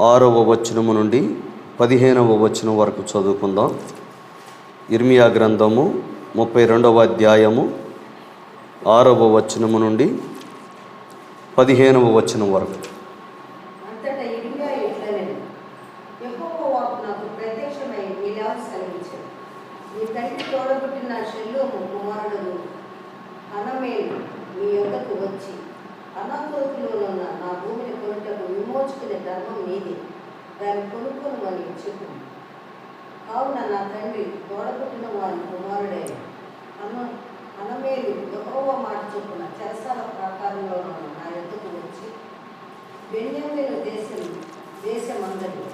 6వ వచనము నుండి 15వ వచనం వరకు చదువుకుందాం. ఇర్మియా గ్రంథము 32వ అధ్యాయము 6వ వచనము నుండి 15వ వచనం వరకు. అంతటా ఇర్మియా ఇట్లనెను, యెహోవా వాక్కు నాకు ప్రత్యక్షమై ఇలాగ సెలవిచ్చెను. నీ తండ్రి తోడబుట్టిన షెల్లూము కుమారుడు హనమేలు నీ యొద్దకు వచ్చి, అనాతోతులోనున్న నా భూమిని కొనుటకు విమోచుకునే ధర్మం నీది, దాన్ని కొనుక్కొనుమని చెప్పు. కావున నా తండ్రి తోడబుట్టిన వారి కుమారుడైన హనమేలు యెహోవా మాట చొప్పున చెరసాల ప్రాకారంలోనున్న నా యొద్దకు వచ్చి, బెన్యామీను దేశమందరి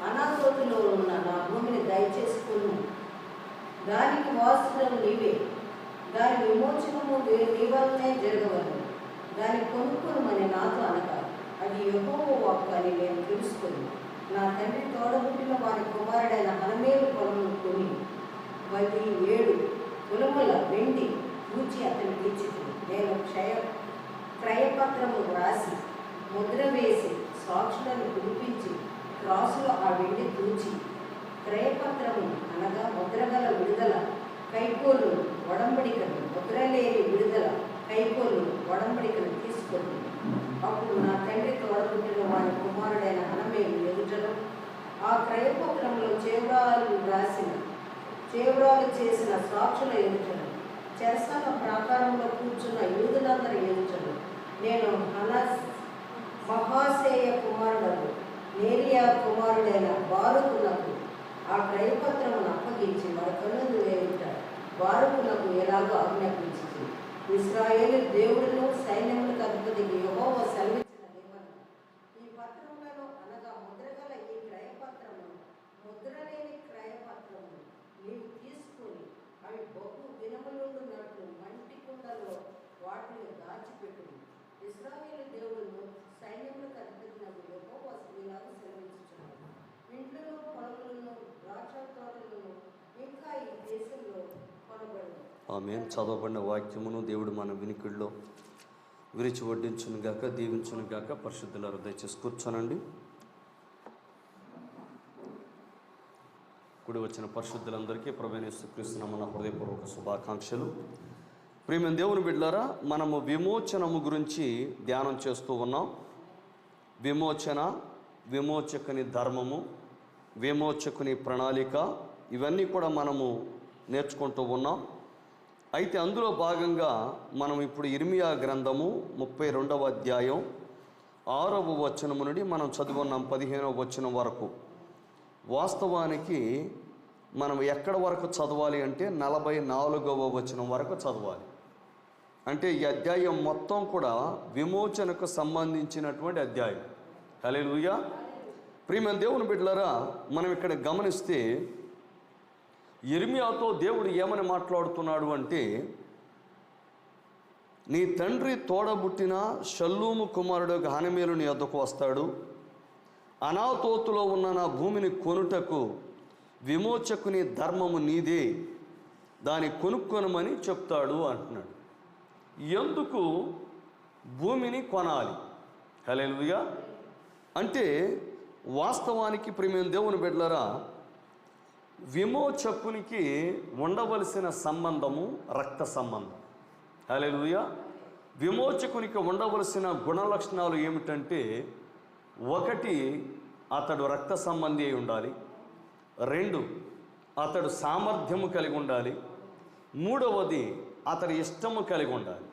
అనాతోతులో ఉన్న నా భూమిని దయచేసుకుని, దానికి వాసులను నీవే, దాని విమోచనము నీ వల్లనే జరగవలను, దాన్ని కొనుక్కొనుమని నాతో అనగా, అది యెహోవా వాక్కు అని నేను తెలుసుకొని, నా తండ్రి తోడబుట్టిన వారి కుమారుడైన హనమేలు పొలమును కొని 17 తులముల వెండి పూచి అతనికి ఇచ్చితిని. నేను క్రయపత్రము రాసి ముద్ర వేసి సాక్షులను పిలిపించి క్రాసులో ఆ వెండి తూచి, క్రయపత్రము అనగా ముద్రగల విడుదల కైకోలు ఒడంబడికను, ముద్రలేని విడుదల కైకోలు ఒడంబడికను తీసుకొని, అప్పుడు నా తండ్రి తోడబుట్టిన వారి కుమారుడైన హనమేలు ఎదుటను ఆ క్రయపత్రంలో చేవ్రాలు చేసిన సాక్షుల ఎదుటను, చెరసాల ప్రాకారంలో కూర్చున్న యూదులందరి ఎదుటను, నేను మహాసేయ కుమారుడు నేరియా కుమారుడైన బారూకునకు ఆ క్రయపత్రమును అప్పగించి మరొకరు వేయుట బారూకునకు ఎలాగో ఆజ్ఞాపించింది. ఇశ్రాయేలు దేవుడును సైన్యములకు అధిపతి యెహోవా సెలవిచ్చిన నియమము, ఈ పత్రములలో అనగా ముద్రగల ఈ క్రయపత్రము ముద్రలేని క్రయపత్రము నీవు తీసుకొని, అవి బహు దినములుండునట్లు మంటి కుండలో వాటిని దాచిపెట్టుము. ఇశ్రాయేలు దేవుడును సైన్యములకు అధిపతి యెహోవా ఇలాగ సెలవిచ్చుచున్నాడు, ఇండ్లను పొలములను ద్రాక్ష తోటలను ఇంకా ఈ దేశంలో కొనబడును. ఆమేన్. చదవబడిన వాక్యమును దేవుడు మన వినికిడిలో విరిచి వడ్డించును గాక, దీవించును గాక. పరిశుద్ధులారా దయచేసి కూర్చోనండి. కూడి వచ్చిన పరిశుద్ధులందరికీ ప్రభువైన యేసుక్రీస్తు నామమున హృదయపూర్వక శుభాకాంక్షలు. ప్రియమైన దేవుని బిడ్డలారా, మనము విమోచనము గురించి ధ్యానం చేస్తూ ఉన్నాం. విమోచన, విమోచకుని ధర్మము, విమోచకుని ప్రణాళిక, ఇవన్నీ కూడా మనము నేర్చుకుంటూ ఉన్నాం. అయితే అందులో భాగంగా మనం ఇప్పుడు ఇర్మియా గ్రంథము 32వ అధ్యాయం 6వ వచనము నుండి మనం చదువున్నాం 15వ వచనం వరకు. వాస్తవానికి మనం ఎక్కడ వరకు చదవాలి అంటే 44వ వచనం వరకు చదవాలి. అంటే ఈ అధ్యాయం మొత్తం కూడా విమోచనకు సంబంధించినటువంటి అధ్యాయం. హల్లెలూయా. ప్రియమైన దేవుని బిడ్డలారా, మనం ఇక్కడ గమనిస్తే ఇర్మియాతో దేవుడు ఏమని మాట్లాడుతున్నాడు అంటే, నీ తండ్రి తోడబుట్టిన షల్లూము కుమారుడు హనమేలు నీ వద్దకు వస్తాడు, అనాతోతులో ఉన్న నా భూమిని కొనుటకు విమోచకుని ధర్మము నీదే, దాన్ని కొనుక్కొనమని చెప్తాడు అంటున్నాడు. ఎందుకు భూమిని కొనాలి? హల్లెలూయా. అంటే వాస్తవానికి ప్రియమైన దేవుని బిడ్డలారా, విమోచకునికి ఉండవలసిన సంబంధము రక్త సంబంధం. హల్లెలూయా. విమోచకునికి ఉండవలసిన గుణలక్షణాలు ఏమిటంటే, 1 అతడు రక్త సంబంధి అయి ఉండాలి, 2 అతడు సామర్థ్యము కలిగి ఉండాలి, 3వది అతడి ఇష్టము కలిగి ఉండాలి.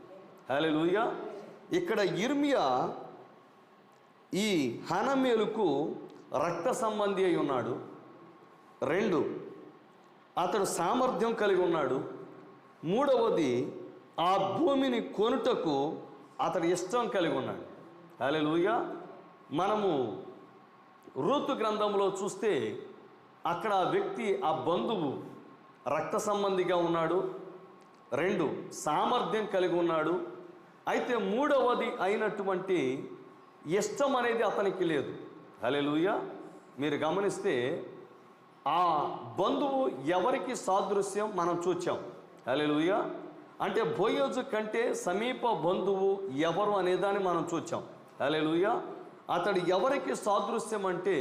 హల్లెలూయా. ఇక్కడ ఇర్మియా ఈ హనమేలుకు రక్త సంబంధి అయి ఉన్నాడు, 2 అతడు సామర్థ్యం కలిగి ఉన్నాడు, 3వది ఆ భూమిని కొనుటకు అతడు ఇష్టం కలిగి ఉన్నాడు. హల్లెలూయా. మనము రూతు గ్రంథంలో చూస్తే అక్కడ ఆ వ్యక్తి, ఆ బంధువు రక్త సంబంధిగా ఉన్నాడు, 2 సామర్థ్యం కలిగి ఉన్నాడు. అయితే 3వది అయినటువంటి ఇష్టం అనేది అతనికి లేదు. హల్లెలూయా. మీరు గమనిస్తే ఆ బంధువు ఎవరికి సాదృశ్యం మనం చూచాం. హల్లెలూయా. అంటే బోయోజు కంటే సమీప బంధువు ఎవరు అనేదాన్ని మనం చూచాం. హల్లెలూయా. అతడు ఎవరికి సాదృశ్యం అంటే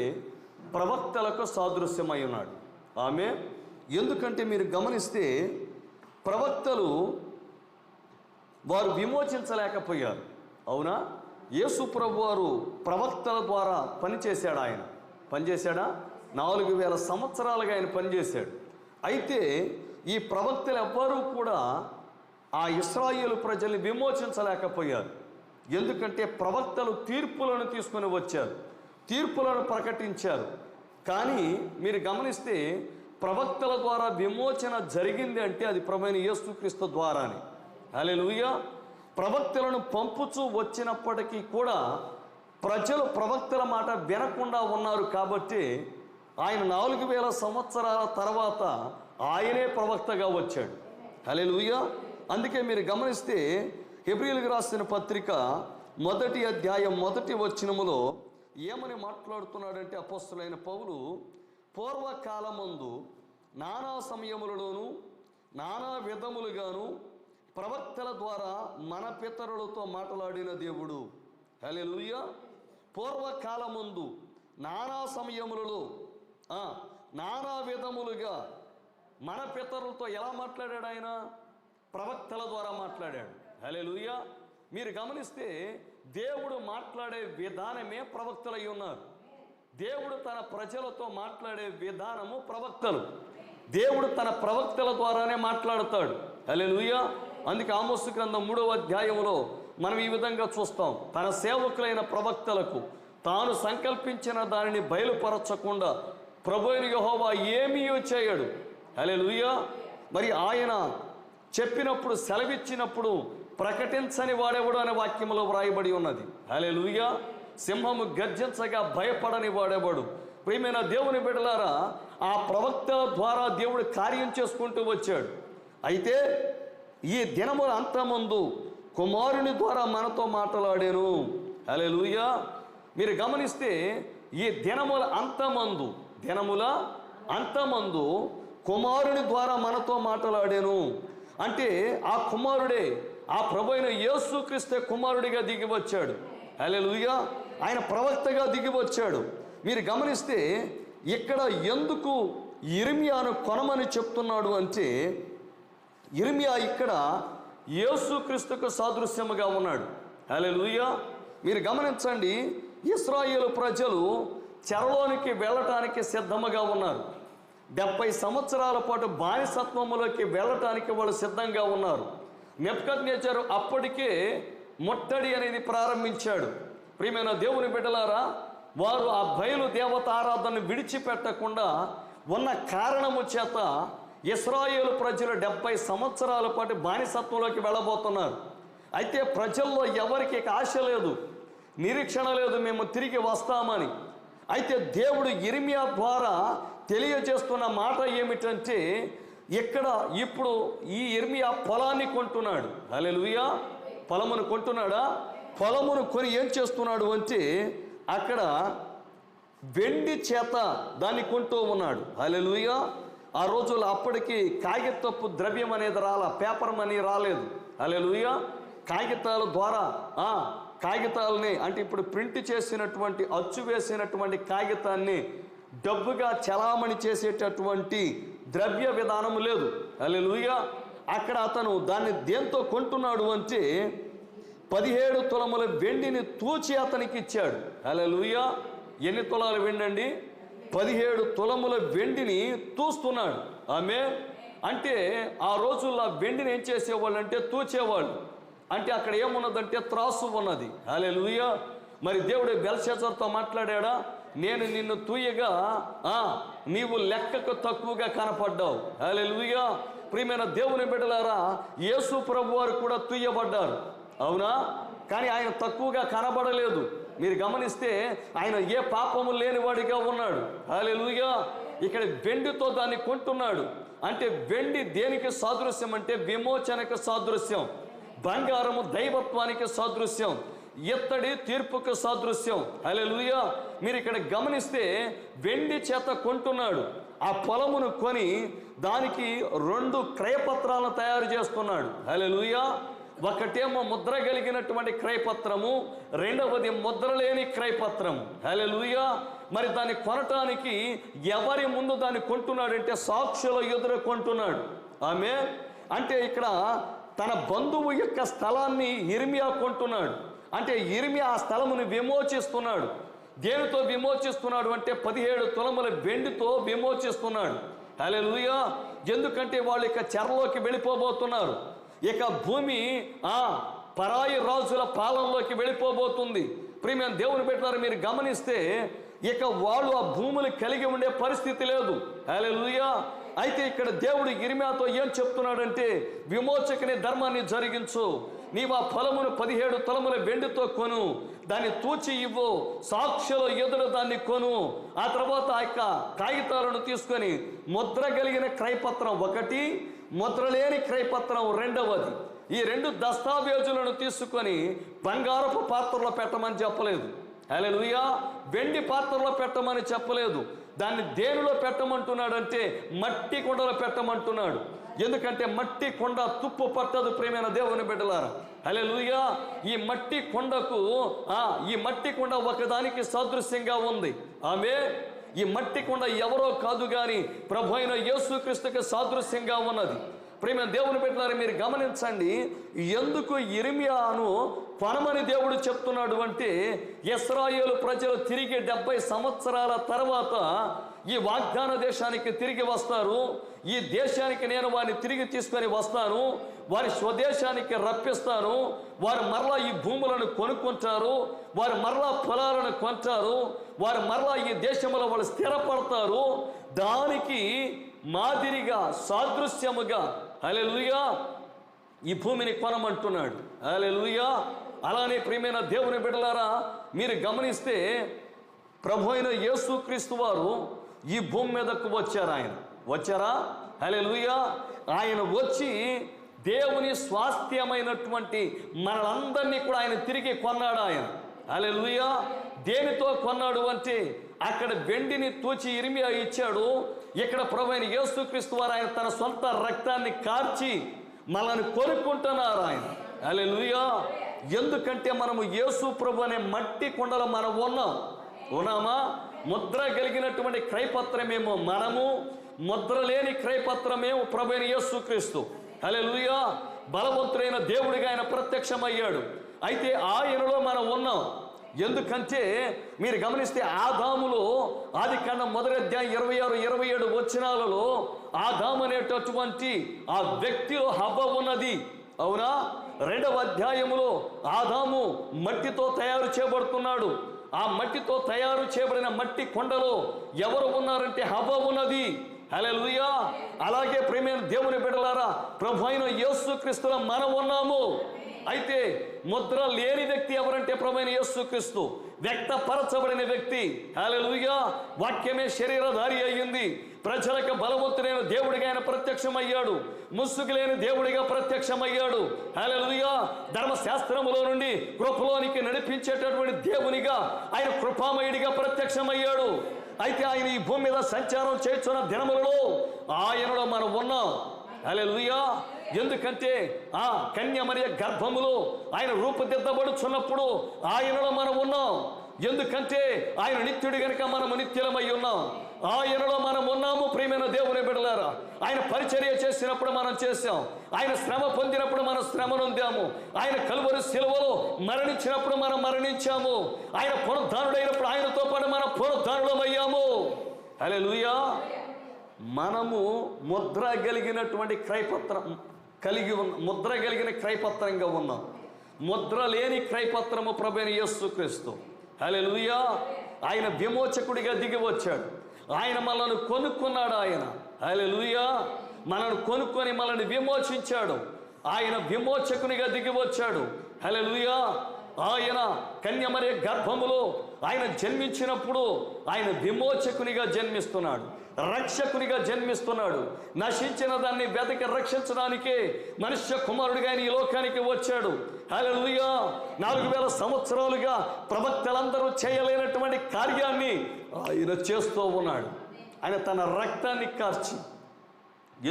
ప్రవక్తలకు సాదృశ్యమై ఉన్నాడు. ఆమె ఎందుకంటే మీరు గమనిస్తే ప్రవక్తలు వారు విమోచించలేకపోయారు. అవునా? యేసు ప్రభు వారు ప్రవక్తల ద్వారా పనిచేశాడు. ఆయన పనిచేశాడా? 4000 సంవత్సరాలుగా ఆయన పనిచేశాడు. అయితే ఈ ప్రవక్తలు ఎవ్వరూ కూడా ఆ ఇశ్రాయేలు ప్రజల్ని విమోచించలేకపోయారు. ఎందుకంటే ప్రవక్తలు తీర్పులను తీసుకొని వచ్చారు, తీర్పులను ప్రకటించారు. కానీ మీరు గమనిస్తే ప్రవక్తల ద్వారా విమోచన జరిగింది అంటే అది ప్రభువైన యేసుక్రీస్తు ద్వారానే. హల్లెలూయా. ప్రవక్తలను పంపుచూ వచ్చినప్పటికీ కూడా ప్రజలు ప్రవక్తల మాట వినకుండా ఉన్నారు. కాబట్టి ఆయన 4000 సంవత్సరాల తర్వాత ఆయనే ప్రవక్తగా వచ్చాడు. హల్లెలూయా. అందుకే మీరు గమనిస్తే హెబ్రీయులకు రాసిన పత్రిక 1వ అధ్యాయం 1వ వచనములో ఏమని మాట్లాడుతున్నాడంటే అపోస్తలుడైన పౌలు, పూర్వకాలమందు నానా సమయములలోనూ నానా విధములుగాను ప్రవక్తల ద్వారా మన పితరులతో మాట్లాడిన దేవుడు. హల్లెలూయా. పూర్వకాలమందు నానా సమయములలో నానా విధములుగా మన పితరులతో ఎలా మాట్లాడాడు? ఆయన ప్రవక్తల ద్వారా మాట్లాడాడు. హల్లెలూయా. మీరు గమనిస్తే దేవుడు మాట్లాడే విధానమే ప్రవక్తలై ఉన్నారు. దేవుడు తన ప్రజలతో మాట్లాడే విధానము ప్రవక్తలు. దేవుడు తన ప్రవక్తల ద్వారానే మాట్లాడతాడు. హల్లెలూయా. అందుకే ఆమోసు గ్రంథం 3వ అధ్యాయంలో మనం ఈ విధంగా చూస్తాం, తన సేవకులైన ప్రవక్తలకు తాను సంకల్పించిన దానిని బయలుపరచకుండా ప్రభువైన యెహోవా ఏమీ చేయడు. హల్లెలూయా. మరి ఆయన చెప్పినప్పుడు, సెలవిచ్చినప్పుడు ప్రకటించని వాడెవడు అనే వాక్యంలో వ్రాయబడి ఉన్నది. హల్లెలూయా. సింహము గర్జించగా భయపడని వాడెవడు. ప్రియమైన దేవుని బిడ్డలారా, ఆ ప్రవక్తల ద్వారా దేవుడు కార్యం చేసుకుంటూ వచ్చాడు. అయితే ఈ దినముల అంతమందు కుమారుని ద్వారా మనతో మాట్లాడాను. హల్లెలూయా. మీరు గమనిస్తే ఈ దినముల అంతమందు కుమారుని ద్వారా మనతో మాట్లాడాను అంటే ఆ కుమారుడే, ఆ ప్రభువైన యేసుక్రీస్తే కుమారుడిగా దిగి వచ్చాడు. హల్లెలూయా. ఆయన ప్రవక్తగా దిగి వచ్చాడు. మీరు గమనిస్తే ఇక్కడ ఎందుకు యిర్మీయాను కొనమని చెప్తున్నాడు అంటే, యిర్మీయా ఇక్కడ యేసుక్రీస్తుకు సాదృశ్యముగా ఉన్నాడు. హల్లెలూయా. మీరు గమనించండి, ఇశ్రాయేలు ప్రజలు చెరలోనికి వెళ్ళటానికి సిద్ధముగా ఉన్నారు. 70 సంవత్సరాల పాటు బానిసత్వములోకి వెళ్ళటానికి వాళ్ళు సిద్ధంగా ఉన్నారు. నెబుకద్నెజరు అప్పటికే ముట్టడి అనేది ప్రారంభించాడు. ప్రియమైన దేవుని బిడ్డలారా, వారు ఆ బయలు దేవత ఆరాధనను విడిచిపెట్టకుండా ఉన్న కారణము చేత ఇశ్రాయేలు ప్రజలు 70 సంవత్సరాల పాటు బానిసత్వంలోకి వెళ్ళబోతున్నారు. అయితే ప్రజల్లో ఎవరికి ఆశ లేదు, నిరీక్షణ లేదు, మేము తిరిగి వస్తామని. అయితే దేవుడు యిర్మీయా ద్వారా తెలియజేస్తున్న మాట ఏమిటంటే, ఇక్కడ ఇప్పుడు ఈ యిర్మీయా పొలాన్ని కొంటున్నాడు. హల్లెలూయా. పొలమును కొంటున్నాడా? పొలమును కొని ఏం చేస్తున్నాడు అంటే అక్కడ వెండి చేత దాన్ని కొంటూ ఉన్నాడు. హల్లెలూయా. ఆ రోజుల్లో అప్పటికి కాగితపు ద్రవ్యం అనేది పేపర్ మనీ రాలేదు. హల్లెలూయా. కాగితాల ద్వారా కాగితాలని అంటే ఇప్పుడు ప్రింట్ చేసినటువంటి, అచ్చు వేసినటువంటి కాగితాన్ని డబ్బుగా చలామణి చేసేటటువంటి ద్రవ్య విధానం లేదు. హల్లెలూయా. అక్కడ అతను దాన్ని దేంతో కొంటున్నాడు అంటే 17 తులముల వెండిని తూచి అతనికి ఇచ్చాడు. హల్లెలూయా. ఎన్ని తులాలు వెండి అండి? 17 తులముల వెండిని తూస్తున్నాడు. ఆమె అంటే ఆ రోజుల్లో వెండిని ఏం చేసేవాళ్ళు అంటే తూచేవాళ్ళు. అంటే అక్కడ ఏమున్నదంటే త్రాసు ఉన్నది. హల్లెలూయా. మరి దేవుడు బెల్షాజరుతో మాట్లాడా, నేను నిన్ను తూయగా నీవు లెక్కకు తక్కువగా కనపడ్డావు. హల్లెలూయా. ప్రియమైన దేవుని బిడ్డలారా, యేసు ప్రభు వారు కూడా తూయబడ్డారు. అవునా? కానీ ఆయన తక్కువగా కనబడలేదు. మీరు గమనిస్తే ఆయన ఏ పాపము లేనివాడిగా ఉన్నాడు. హల్లెలూయా. ఇక్కడ వెండితో దాన్ని కొంటున్నాడు. అంటే వెండి దేనికి సాదృశ్యం అంటే విమోచనకు సాదృశ్యం, బంగారము దైవత్వానికి సాదృశ్యం, ఇత్తడి తీర్పుకు సాదృశ్యం. హల్లెలూయా. మీరు ఇక్కడ గమనిస్తే వెండి చేత కొంటున్నాడు. ఆ పొలమును కొని దానికి 2 క్రయపత్రాలను తయారు చేస్తున్నాడు. హల్లెలూయా. ఒకటేమో ముద్ర కలిగినటువంటి క్రయపత్రము, రెండవది ముద్ర లేని క్రయపత్రము. హల్లెలూయా. మరి దాన్ని కొనటానికి ఎవరి ముందు దాన్ని కొంటున్నాడంటే సాక్షుల ఎదురు కొంటున్నాడు. ఆమె అంటే ఇక్కడ తన బంధువు యొక్క స్థలాన్ని ఇర్మియా కొంటున్నాడు. అంటే ఇర్మియా ఆ స్థలమును విమోచిస్తున్నాడు. దేనితో విమోచిస్తున్నాడు అంటే 17 తులముల వెండితో విమోచిస్తున్నాడు. హల్లెలూయా. ఎందుకంటే వాళ్ళు ఇక చెరలోకి వెళ్ళిపోబోతున్నారు. ఇక భూమి పరాయి రాజుల పాలనలోకి వెళ్ళిపోబోతుంది. ప్రియమైన దేవుని బిడ్డలారా, మీరు గమనిస్తే ఇక వాళ్ళు ఆ భూములు కలిగి ఉండే పరిస్థితి లేదు. హల్లెలూయా. అయితే ఇక్కడ దేవుడు ఇర్మియాతో ఏం చెప్తున్నాడంటే, విమోచకుని ధర్మాన్ని జరిగించు, నీవు ఆ పొలమును 17 తులముల వెండితో కొను, దాన్ని తూచి ఇవ్వు, సాక్షుల ఎదురు దాన్ని కొను. ఆ తర్వాత ఆ యొక్క కాగితాలను తీసుకొని ముద్ర కలిగిన క్రయపత్రం ఒకటి, ముద్ర లేని క్రయపత్రం రెండవది, ఈ 2 దస్తావేజులను తీసుకొని బంగారపు పాత్రలో పెట్టమని చెప్పలేదు. హల్లెలూయా. వెండి పాత్రలో పెట్టమని చెప్పలేదు. దాన్ని దేనిలో పెట్టమంటున్నాడంటే మట్టి కుండలో పెట్టమంటున్నాడు. ఎందుకంటే మట్టి కొండ తుప్పు పట్టదు. ప్రియమైన దేవుని బిడ్డలారా, హల్లెలూయా. ఈ మట్టి కొండ ఒకదానికి సాదృశ్యంగా ఉంది. ఆమె ఈ మట్టి కొండ ఎవరో కాదు కానీ ప్రభు అయిన యేసుక్రీస్తుకి సాదృశ్యంగా ఉన్నది. ప్రియమైన దేవుని బిడ్డలారా, మీరు గమనించండి, ఎందుకు ఇర్మియాను కొనమని దేవుడు చెప్తున్నాడు అంటే, ఇశ్రాయేలు ప్రజలు తిరిగి 70 సంవత్సరాల తర్వాత ఈ వాగ్దాన దేశానికి తిరిగి వస్తారు. ఈ దేశానికి నేను వారిని తిరిగి తీసుకొని వస్తాను, వారి స్వదేశానికి రప్పిస్తాను. వారు మరలా ఈ భూములను కొనుక్కుంటారు, వారు మరలా పొలాలను కొంటారు, వారు మరలా ఈ దేశంలో వాళ్ళు స్థిరపడతారు. దానికి మాదిరిగా సాదృశ్యముగా హల్లెలూయా ఈ భూమిని కొనమంటున్నాడు. హల్లెలూయా. అలానే ప్రియమైన దేవుని బిడ్డలారా, మీరు గమనిస్తే ప్రభు అయిన యేసుక్రీస్తు వారు ఈ భూమి మీదకు వచ్చారు. ఆయన వచ్చారా? హల్లెలూయా. ఆయన వచ్చి దేవుని స్వాస్థ్యమైనటువంటి మనలందరినీ కూడా ఆయన తిరిగి కొన్నాడు. ఆయన హల్లెలూయా. దేనితో కొన్నాడు అంటే, అక్కడ వెండిని తూచి ఇర్మియా ఇచ్చాడు. ఇక్కడ ప్రభు అయిన యేసుక్రీస్తు వారు ఆయన తన సొంత రక్తాన్ని కార్చి మనల్ని కొనుక్కుంటున్నారు ఆయన. హల్లెలూయా. ఎందుకంటే మనము యేసు ప్రభు అనే మట్టి కుండలో మనం ఉన్నామా? ముద్ర కలిగినటువంటి క్రయపత్రమేమో మనము, ముద్ర లేని క్రయపత్రమేమో ప్రభు అయిన యేసుక్రీస్తు. హల్లెలూయా. బలవంతుడైన దేవుడిగా ఆయన ప్రత్యక్షమయ్యాడు. అయితే ఆయనలో మనం ఉన్నాం. ఎందుకంటే మీరు గమనిస్తే ఆదాములో ఆదికాండం 1వ అధ్యాయం 26-27 వచనాలలో ఆదాము అనేటటువంటి ఆ వ్యక్తిలో హవ్వ ఉన్నది. అవునా? 2వ అధ్యాయములో ఆదాము మట్టితో తయారు చేయబడుతున్నాడు. ఆ మట్టితో తయారు చేయబడిన మట్టి కొండలో ఎవరు ఉన్నారంటే హవ్వ ఉన్నది. హల్లెలూయా. అలాగే ప్రియమైన దేవుని బిడ్డలారా, ప్రభు అయిన యేసుక్రీస్తులో మనం ఉన్నాము. అయితే ముద్ర లేని వ్యక్తి ఎవరంటే ప్రభు అయిన యేసుక్రీస్తు, వ్యక్తపరచబడిన వ్యక్తి. హల్లెలూయా. వాక్యమే శరీరధారి అయ్యింది, ప్రజలకు బలవంతుడైన దేవుడిగా ఆయన ప్రత్యక్షమయ్యాడు, ముసుగు లేని దేవుడిగా ప్రత్యక్షమయ్యాడు. హల్లెలూయా. ధర్మశాస్త్రములో నుండి కృపలోనికి నడిపించేటటువంటి దేవునిగా ఆయన కృపామయుడిగా ప్రత్యక్షమయ్యాడు. అయితే ఆయన ఈ భూమి మీద సంచారం చేస్తున్న దినములలో ఆయనలో మనం ఉన్నాం. హల్లెలూయా. ఎందుకంటే ఆ కన్య మరియ గర్భములో ఆయన రూపుదిద్దబడుచున్నప్పుడు ఆయనలో మనం ఉన్నాం. ఎందుకంటే ఆయన నిత్యుడు గనుక మనము నిత్యులమై ఉన్నాం. ఆయనలో మనం ఉన్నాము. ప్రియమైన దేవుని బిడ్డలారా, ఆయన పరిచర్య చేసినప్పుడు మనం చేశాం, ఆయన శ్రమ పొందినప్పుడు మనం శ్రమ నొందాము, ఆయన కలువరి శిలువలో మరణించినప్పుడు మనం మరణించాము, ఆయన పునరుద్ధానుడైనప్పుడు ఆయనతో పాటు మనం పునరుద్ధానులమయ్యాము. హల్లెలూయా. మనము ముద్ర కలిగినటువంటి క్రయపత్రం ముద్ర కలిగిన క్రయపత్రంగా ఉన్నాం. ముద్ర లేని క్రయపత్రము ప్రభువైన యేసుక్రీస్తు. హల్లెలూయా. ఆయన విమోచకుడిగా దిగి వచ్చాడు. ఆయన మనల్ని కొనుక్కున్నాడు. ఆయన హల్లెలూయా మనల్ని కొనుక్కొని మనల్ని విమోచించాడు. ఆయన విమోచకునిగా దిగి వచ్చాడు. హల్లెలూయా. ఆయన కన్య మరియ గర్భములో ఆయన జన్మించినప్పుడు ఆయన విమోచకునిగా జన్మిస్తున్నాడు, రక్షకునిగా జన్మిస్తున్నాడు. నశించిన దాన్ని వెతకి రక్షించడానికే మనుష్య కుమారుడిగా ఆయన ఈ లోకానికి వచ్చాడు. హల్లెలూయా. 4000 సంవత్సరాలుగా ప్రవక్తలందరూ చేయలేనటువంటి కార్యాన్ని ఆయన చేస్తూ ఉన్నాడు. ఆయన తన రక్తాన్ని కార్చి,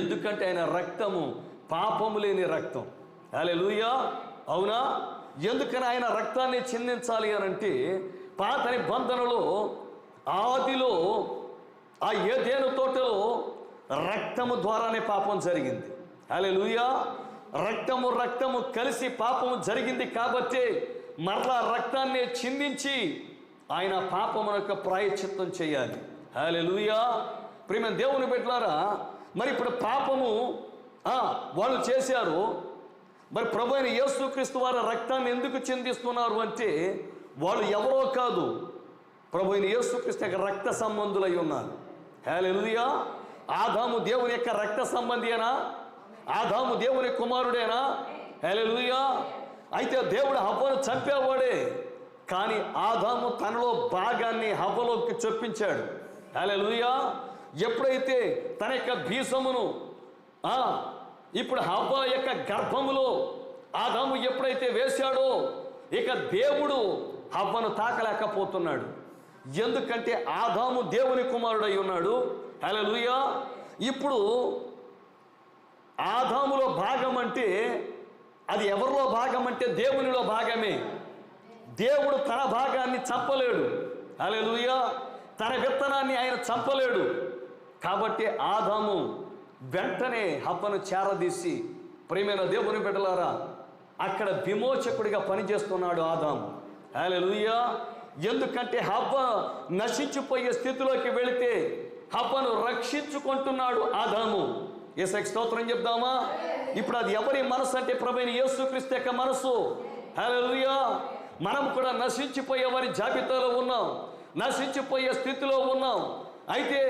ఎందుకంటే ఆయన రక్తము పాపము లేని రక్తం. హల్లెలూయా. అవునా? ఎందుకని ఆయన రక్తాన్ని చిందించాలి అని అంటే, పాత నిబంధనలో ఆదిలో ఆ ఏదెను తోటలో రక్తము ద్వారానే పాపం జరిగింది. హల్లెలూయా. రక్తము కలిసి పాపము జరిగింది కాబట్టి మరలా రక్తాన్ని చిందించి ఆయన పాపమునకు ప్రాయశ్చిత్తం చేయాలి. హల్లెలూయా. ప్రియమైన దేవుని బిడ్డలారా, మరి ఇప్పుడు పాపము వాళ్ళు చేశారు. మరి ప్రభు అయిన యేసుక్రీస్తు వారి రక్తాన్ని ఎందుకు చిందిస్తున్నారు అంటే, వాళ్ళు ఎవరో కాదు, ప్రభు అయిన యేసుక్రీస్తు యొక్క రక్త సంబంధులై ఉన్నారు. హల్లెలూయా. ఆదాము దేవుని యొక్క రక్త సంబంధియేనా? ఆదాము దేవుని కుమారుడేనా? హల్లెలూయా. అయితే దేవుడు హవ్వను చంపేవాడే, కానీ ఆదాము తనలో భాగాన్ని హవ్వలోకి చొప్పించాడు. హల్లెలూయా. ఎప్పుడైతే తన యొక్క బీజమును ఇప్పుడు హవ్వ యొక్క గర్భములో ఆదాము ఎప్పుడైతే వేశాడో, ఇక దేవుడు హవ్వను తాకలేకపోతున్నాడు. ఎందుకంటే ఆదాము దేవుని కుమారుడై ఉన్నాడు. హల్లెలూయా. ఇప్పుడు ఆదాములో భాగం అంటే అది ఎవరిలో భాగం అంటే దేవునిలో భాగమే. దేవుడు తన భాగాన్ని చంపలేడు. హల్లెలూయా. తన విత్తనాన్ని ఆయన చంపలేడు. కాబట్టి ఆదాము వెంటనే హవ్వను చేరదీసి, ప్రియమైన దేవుని బిడ్డలారా, అక్కడ విమోచకుడిగా పనిచేస్తున్నాడు ఆదాము. హల్లెలూయా. ఎందుకంటే హవ్వ నశించిపోయే స్థితిలోకి వెళితే హవ్వను రక్షించుకుంటున్నాడు ఆదాము. యేసుకి స్తోత్రం చెప్దామా? ఇప్పుడు అది ఎవరి మనసు అంటే ప్రభువైన యేసుక్రీస్తు యొక్క మనసు. హల్లెలూయా. మనం కూడా నశించిపోయే వారి జాబితాలో ఉన్నాం, నశించిపోయే స్థితిలో ఉన్నాం. అయితే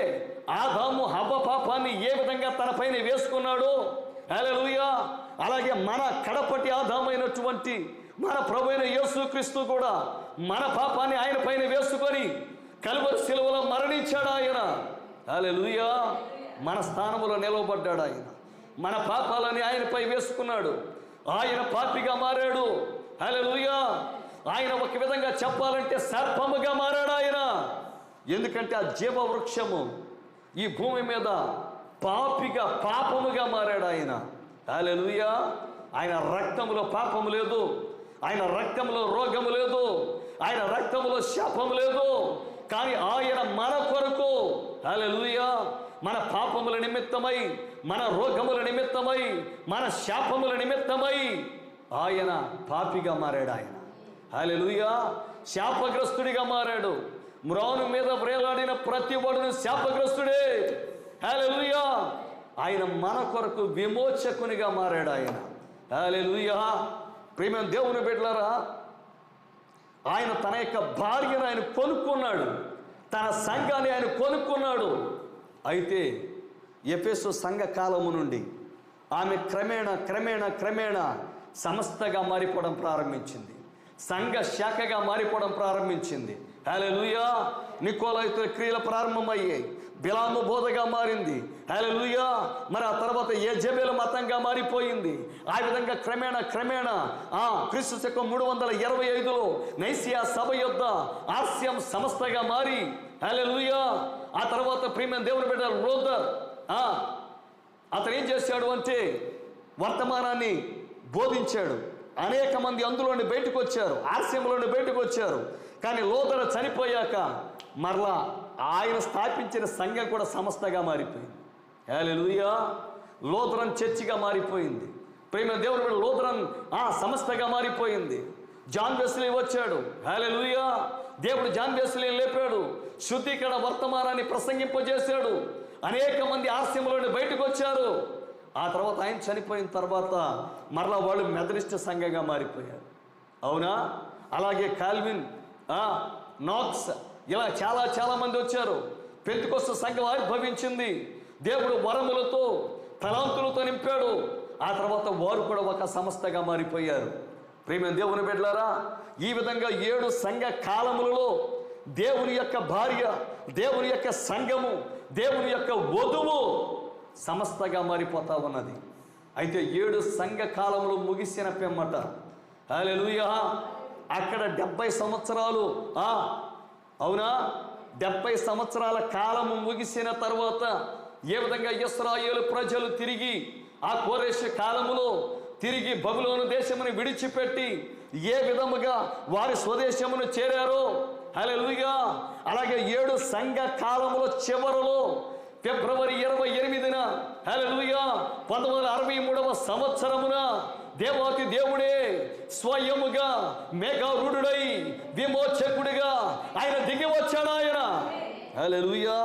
ఆదాము హవ్వ పాపాన్ని ఏ విధంగా తన పైన వేసుకున్నాడో, హల్లెలూయా, అలాగే మన కడపటి ఆదామైనటువంటి మన ప్రభువైన యేసుక్రీస్తు కూడా మన పాపాన్ని ఆయన పైన వేసుకొని కల్వరి శిలువలో మరణించాడు ఆయన. హల్లెలూయా. మన స్థానంలో నిలవబడ్డాడు ఆయన. మన పాపాలని ఆయనపై వేసుకున్నాడు. ఆయన పాపిగా మారాడు. హల్లెలూయా. ఆయన ఒక విధంగా చెప్పాలంటే సర్పముగా మారాడు ఆయన. ఎందుకంటే ఆ జీవవృక్షము ఈ భూమి మీద పాపముగా మారాడు ఆయన. హల్లెలూయా. ఆయన రక్తములో పాపము లేదు, ఆయన రక్తంలో రోగము లేదు, ఆయన రక్తంలో శాపము లేదు. కానీ ఆయన మన కొరకు, హల్లెలూయా, మన పాపముల నిమిత్తమై, మన రోగముల నిమిత్తమై, మన శాపముల నిమిత్తమై ఆయన పాపిగా మారాడు ఆయన. హల్లెలూయా. శాపగ్రస్తుడిగా మారాడు. మ్రాను మీద వ్రేలాడిన ప్రతి వాడును శాపగ్రస్తుడే. హల్లెలూయా. ఆయన మన కొరకు విమోచకునిగా మారాడు ఆయన. హల్లెలూయా. ప్రియమైన దేవుని బిడ్డలారా, ఆయన తన యొక్క భార్యను ఆయన కొనుక్కున్నాడు, తన సంఘాన్ని ఆయన కొనుక్కున్నాడు. అయితే ఎఫెసు సంఘ కాలము నుండి ఆమె క్రమేణా సంస్థగా మారిపోవడం ప్రారంభించింది, సంఘ శాఖగా మారిపోవడం ప్రారంభించింది. హల్లెలూయా. నికోలాయితో క్రియలు ప్రారంభమయ్యాయి, బిలాము బోధగా మారింది. హల్లెలూయా. మరి ఆ తర్వాత యెజబెలు మతంగా మారిపోయింది. ఆ విధంగా క్రమేణా క్రీస్తు శకం 325లో నైసియా సభ యొద్ద ఆస్యం సంస్థగా మారి, హల్లెలూయా, ఆ తర్వాత ప్రియమైన దేవుని బిడ్డ లోథర్ అతను ఏం చేశాడు అంటే వర్తమానాన్ని బోధించాడు. అనేక మంది అందులోని బయటకు వచ్చారు, ఆర్స్యంలోని బయటకు వచ్చారు. కానీ లోథర్ చనిపోయాక మరలా ఆయన స్థాపించిన సంఘం కూడా సంస్థగా మారిపోయింది. హల్లెలూయా. లోథరన్ చర్చిగా మారిపోయింది. ప్రేమ దేవుని లోథరన్ సంస్థగా మారిపోయింది. జాన్ వెస్లీ వచ్చాడు. హల్లెలూయా. దేవుడు జాన్ వెస్లీని లేపాడు, శుద్ధీకరణ వర్తమానాన్ని ప్రసంగింపజేశాడు. అనేక మంది ఆర్స్యంలోని బయటకు వచ్చారు. ఆ తర్వాత ఆయన చనిపోయిన తర్వాత మరలా వాళ్ళు మెథడిస్ట్ సంఘంగా మారిపోయారు. అవునా? అలాగే కాల్విన్, నాక్స్, ఇలా చాలా మంది వచ్చారు. పెంతెకొస్తు సంఘం ఆవిర్భవించింది. దేవుడు వరములతో తలాంతులతో నింపాడు. ఆ తర్వాత వారు కూడా ఒక సంస్థగా మారిపోయారు. ప్రియమైన దేవుని బిడ్డలారా, ఈ విధంగా 7 సంఘ కాలములలో దేవుని యొక్క భార్య, దేవుని యొక్క సంఘము, దేవుని యొక్క వధువు సంస్థగా మారిపోతా ఉన్నది. అయితే 7 సంఘ కాలములు ముగిసిన పిమ్మట, హల్లెలూయా, అక్కడ 70 సంవత్సరాలు, అవునా, 70 సంవత్సరాల కాలము ముగిసిన తర్వాత ఏ విధంగా ఇశ్రాయేలు ప్రజలు తిరిగి ఆ కోరేషు కాలములో తిరిగి బబులోను దేశమును విడిచిపెట్టి ఏ విధముగా వారి స్వదేశమును చేరారో, హల్లెలూయా, అలాగే 7 సంఘ కాలముల చివరలో ఫిబ్రవరి 28న హల్లెలూయా 1963వ సంవత్సరమున దేవాతి దేవుడే స్వయముగా మేఘారూఢుడై విమోచకుడిగా ఆయన దిగి వచ్చాడు. ఆయన హల్లెలూయా.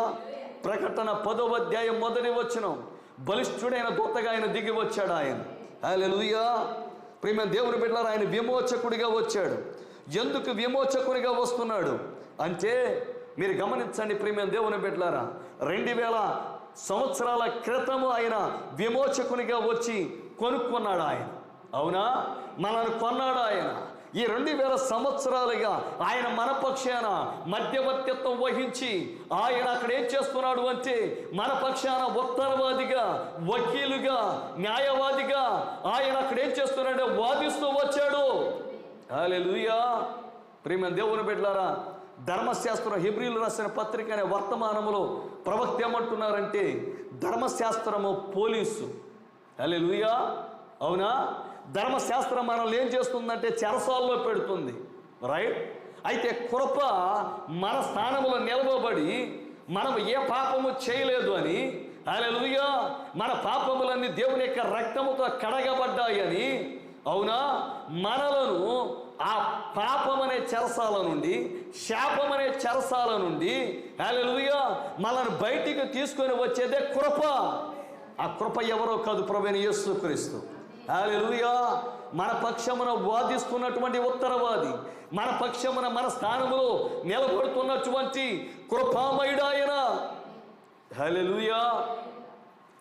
ప్రకటన 10వ అధ్యాయం 1వ వచనం, బలిష్ఠుడైన దూతగా ఆయన దిగి వచ్చాడు. ఆయన హల్లెలూయా. ప్రియమైన దేవుని బిడ్డలారా, ఆయన విమోచకుడిగా వచ్చాడు. ఎందుకు విమోచకుడిగా వస్తున్నాడు అంటే మీరు గమనించండి ప్రియమైన దేవుని బిడ్డలారా, 2000 సంవత్సరాల క్రితము ఆయన విమోచకునిగా వచ్చి కొనుక్కున్నాడు. ఆయన అవునా, మనల్ని కొన్నాడు. ఆయన ఈ 2000 సంవత్సరాలుగా ఆయన మన పక్షాన మధ్యవర్తిత్వం వహించి ఆయన అక్కడ ఏం చేస్తున్నాడు అంటే మన పక్షాన ఉత్తరవాదిగా, వకీలుగా, న్యాయవాదిగా ఆయన అక్కడ ఏం చేస్తున్నాడంటే వాదిస్తూ వచ్చాడు. హల్లెలూయా. ప్రియమైన దేవుని బిడ్డలారా, ధర్మశాస్త్రం హెబ్రీయులు రాసిన పత్రిక అనే వర్తమానములో ప్రవక్త ఏమంటున్నారంటే ధర్మశాస్త్రము పోలీసు. హల్లెలూయా. అవునా, ధర్మశాస్త్రం మనల్ని ఏం చేస్తుందంటే చెరసాల్లో పెడుతుంది, రైట్. అయితే కృప మన స్థానంలో నిలవబడి మనం ఏ పాపము చేయలేదు అని, హల్లెలూయా, మన పాపములన్నీ దేవుని యొక్క రక్తముతో కడగబడ్డాయని, అవునా, మనలను ఆ పాపమనే చెరసాల నుండి, శాపమనే చెరసాల నుండి హల్లెలూయా మనల్ని బయటికి తీసుకొని వచ్చేదే కృప. ఆ కృప ఎవరో కాదు, ప్రభువైన యేసుక్రీస్తు. హల్లెలూయా. మన పక్షమున వాదిస్తున్నటువంటి ఉత్తరవాది, మన పక్షమున మన స్థానములో నిలబడుతున్నటువంటి కృపామయుడు ఆయన. హల్లెలూయా.